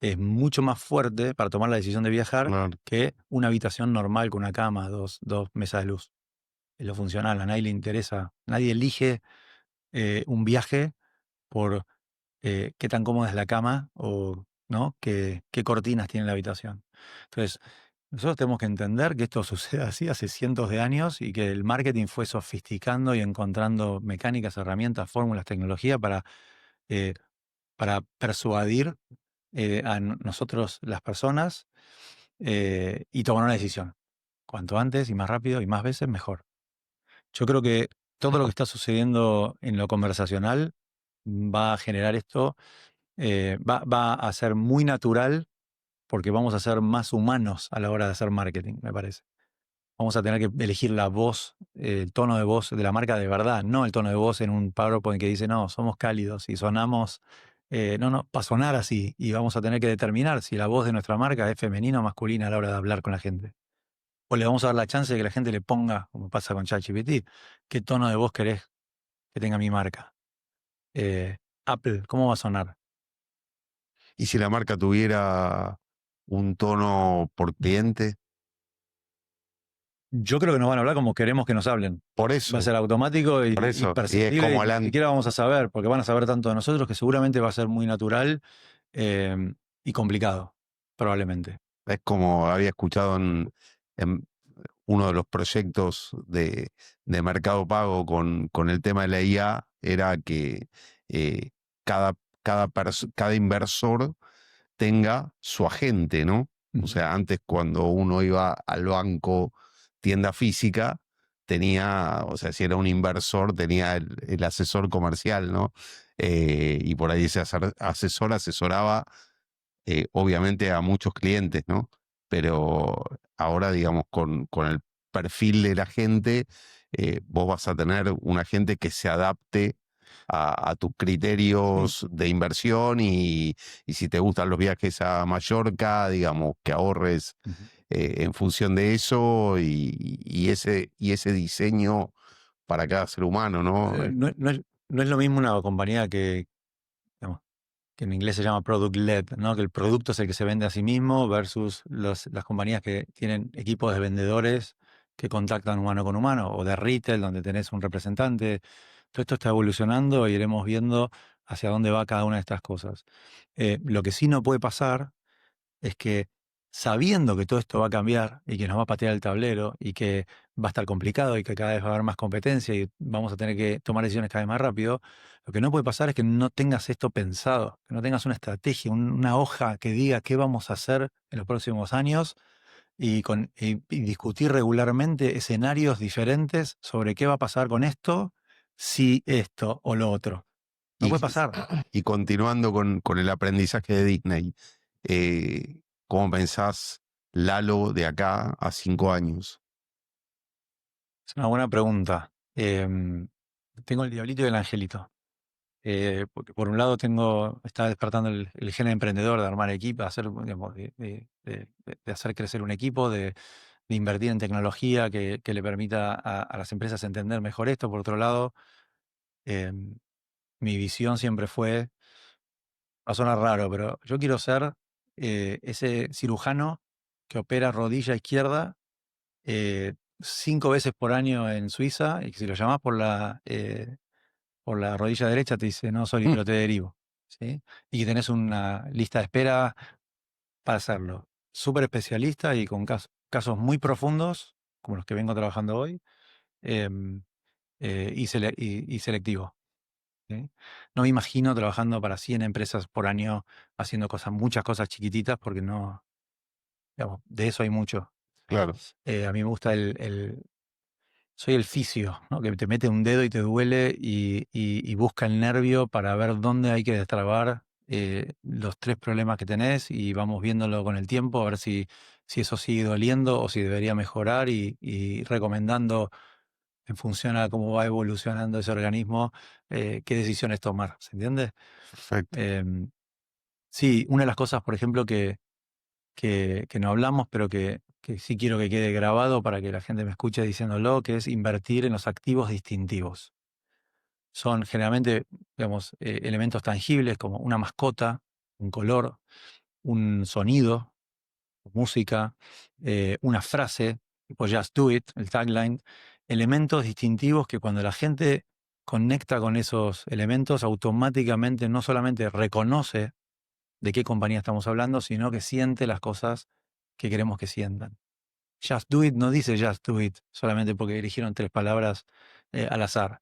es mucho más fuerte para tomar la decisión de viajar Claro. que una habitación normal con una cama, dos mesas de luz. Es lo funcional, a nadie le interesa. Nadie elige un viaje por qué tan cómoda es la cama o ¿no? qué cortinas tiene la habitación. Entonces, nosotros tenemos que entender que esto sucede así hace cientos de años y que el marketing fue sofisticando y encontrando mecánicas, herramientas, fórmulas, tecnología eh, para persuadir a nosotros las personas y tomar una decisión. Cuanto antes y más rápido y más veces, mejor. Yo creo que todo lo que está sucediendo en lo conversacional va a generar esto, va a ser muy natural porque vamos a ser más humanos a la hora de hacer marketing, me parece. Vamos a tener que elegir la voz, el tono de voz de la marca de verdad, no el tono de voz en un PowerPoint que dice, no, somos cálidos y sonamos, no, para sonar así. Y vamos a tener que determinar si la voz de nuestra marca es femenina o masculina a la hora de hablar con la gente. O le vamos a dar la chance de que la gente le ponga, como pasa con ChatGPT, qué tono de voz querés que tenga mi marca. Apple, ¿cómo va a sonar? ¿Y si la marca tuviera un tono por cliente? Yo creo que nos van a hablar como queremos que nos hablen. Por Va a eso, ser automático y y es perceptible como y ni siquiera vamos a saber, porque van a saber tanto de nosotros que seguramente va a ser muy natural eh, y complicado, probablemente. es como había escuchado en uno de los proyectos de Mercado Pago con el tema de la IA, era que eh, cada inversor tenga su agente, ¿no? O sea, antes cuando uno iba al banco, tienda física, tenía, o sea, si era un inversor, tenía el asesor comercial, ¿no? Y por ahí ese asesor asesoraba, obviamente, a muchos clientes, ¿no? Pero ahora, digamos, con el perfil de la gente, vos vas a tener un agente que se adapte a tus criterios de inversión y si te gustan los viajes a Mallorca, digamos, que ahorres en función de eso y ese diseño para cada ser humano, ¿no? No es lo mismo una compañía digamos, que en inglés se llama product led, ¿no? Que el producto es el que se vende a sí mismo versus las compañías que tienen equipos de vendedores que contactan humano con humano, o de retail, donde tenés un representante. Todo esto está evolucionando y iremos viendo hacia dónde va cada una de estas cosas. Lo que sí no puede pasar es que, sabiendo que todo esto va a cambiar y que nos va a patear el tablero y que va a estar complicado y que cada vez va a haber más competencia y vamos a tener que tomar decisiones cada vez más rápido, lo que no puede pasar es que no tengas esto pensado, que no tengas una estrategia, una hoja que diga qué vamos a hacer en los próximos años y discutir regularmente escenarios diferentes sobre qué va a pasar con esto, si esto o lo otro. No Y, puede pasar. y continuando con el aprendizaje de Disney, ¿cómo pensás Lalo de acá a 5 años? Es una buena pregunta. Tengo el diablito y el angelito. Porque por un lado está despertando el gen emprendedor de armar equipo, hacer, digamos, de hacer crecer un equipo, de invertir en tecnología que le permita a las empresas entender mejor esto. Por otro lado, mi visión siempre fue, va a sonar raro, pero yo quiero ser ese cirujano que opera rodilla izquierda 5 veces por año en Suiza, y que si lo llamás por la rodilla derecha te dice, no, sorry, pero te derivo. ¿Sí? Y que tenés una lista de espera para hacerlo. Súper especialista y con casos muy profundos, como los que vengo trabajando hoy, em, y selectivo. ¿Sí? No me imagino trabajando para 100 empresas por año haciendo muchas cosas chiquititas, porque no, digamos, de eso hay mucho. Claro, A mí me gusta soy el fisio, ¿no? Que te mete un dedo y te duele y busca el nervio para ver dónde hay que destrabar los 3 problemas que tenés, y vamos viéndolo con el tiempo, a ver si eso sigue doliendo o si debería mejorar, y recomendando en función a cómo va evolucionando ese organismo qué decisiones tomar. ¿Se entiende? perfecto. Sí, una de las cosas, por ejemplo, que no hablamos, pero que sí quiero que quede grabado para que la gente me escuche diciéndolo, que es invertir en los activos distintivos. Son generalmente, digamos, elementos tangibles como una mascota, un color, un sonido, música, una frase, tipo Just Do It, el tagline, elementos distintivos que cuando la gente conecta con esos elementos, automáticamente no solamente reconoce de qué compañía estamos hablando, sino que siente las cosas que queremos que sientan. Just Do It no dice Just Do It solamente porque eligieron 3 palabras al azar.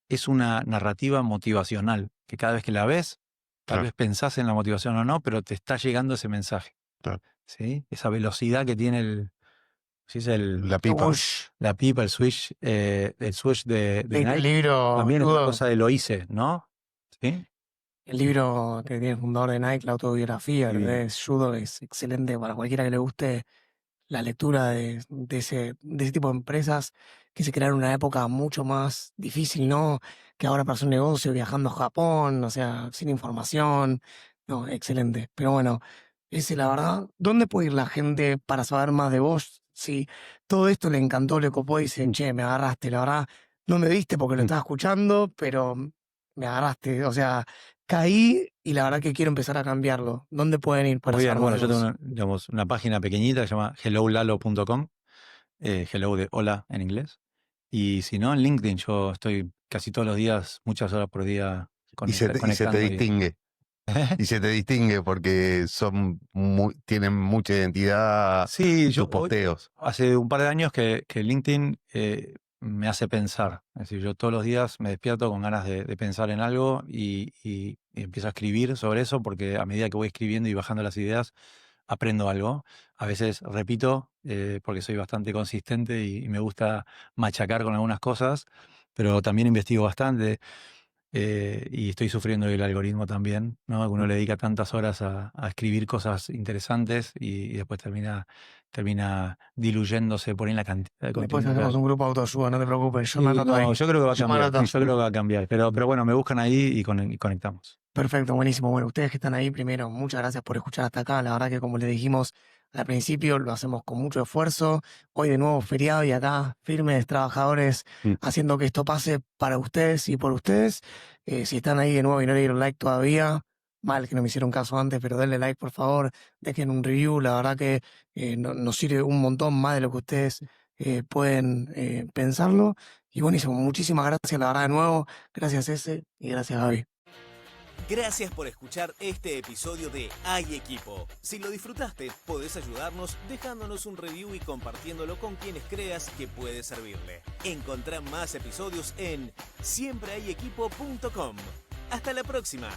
Es una narrativa motivacional que cada vez que la ves, tal Claro, vez pensás en la motivación o no, pero te está llegando ese mensaje. claro. ¿Sí? Esa velocidad que tiene si es La pipa. la pipa, el switch de El Nike, libro, también es una boludo, cosa de lo hice, ¿no? ¿Sí? el libro que tiene el fundador de Nike, la autobiografía Divino. de Judo, es excelente para cualquiera que le guste la lectura de ese tipo de empresas que se crearon en una época mucho más difícil, ¿no? Que ahora para hacer un negocio viajando a Japón, o sea, sin información. No, excelente. Pero bueno, ese, la verdad, ¿dónde puede ir la gente para saber más de vos? Si todo esto le encantó, le copó y dicen, che, me agarraste, la verdad, no me viste porque lo estaba escuchando, pero me agarraste. O sea, caí y la verdad que quiero empezar a cambiarlo. ¿Dónde pueden ir para Muy bien, saber bueno, de yo tengo vos? digamos, una página pequeñita que se llama hellolalo.com, hello de hola en inglés. Y si no, en LinkedIn yo estoy casi todos los días, muchas horas por día Y se te conectando. distingue. Y se te distingue porque tienen mucha identidad Sí, yo tus posteos. hace un par de años que LinkedIn me hace pensar. Es decir, yo todos los días me despierto con ganas de pensar en algo y empiezo a escribir sobre eso porque a medida que voy escribiendo y bajando las ideas, aprendo algo. A veces repito porque soy bastante consistente y me gusta machacar con algunas cosas, pero también investigo bastante. Y estoy sufriendo el algoritmo también, ¿no? Uno le dedica tantas horas a escribir cosas interesantes y después termina diluyéndose por ahí en la cantidad de Después contenido. hacemos un grupo de autoayuda, no te preocupes, yo Sí, me anoto ahí. no, yo creo que va a Yo me cambiar. anoto. Yo creo que va a cambiar. Pero bueno, me buscan ahí y conectamos. Perfecto, buenísimo. Bueno, ustedes que están ahí, primero, muchas gracias por escuchar hasta acá. La verdad que como les dijimos al principio, lo hacemos con mucho esfuerzo. Hoy de nuevo feriado y acá firmes trabajadores Mm. haciendo que esto pase para ustedes y por ustedes. Si están ahí de nuevo y no le dieron like todavía, mal que no me hicieron caso antes, pero denle like por favor, dejen un review. La verdad que nos sirve un montón más de lo que ustedes pueden pensarlo. Y buenísimo, muchísimas gracias, la verdad de nuevo. Gracias Ese y gracias Gaby. Gracias por escuchar este episodio de Hay Equipo. Si lo disfrutaste, podés ayudarnos dejándonos un review y compartiéndolo con quienes creas que puede servirle. Encontrá más episodios en siemprehayequipo.com. Hasta la próxima.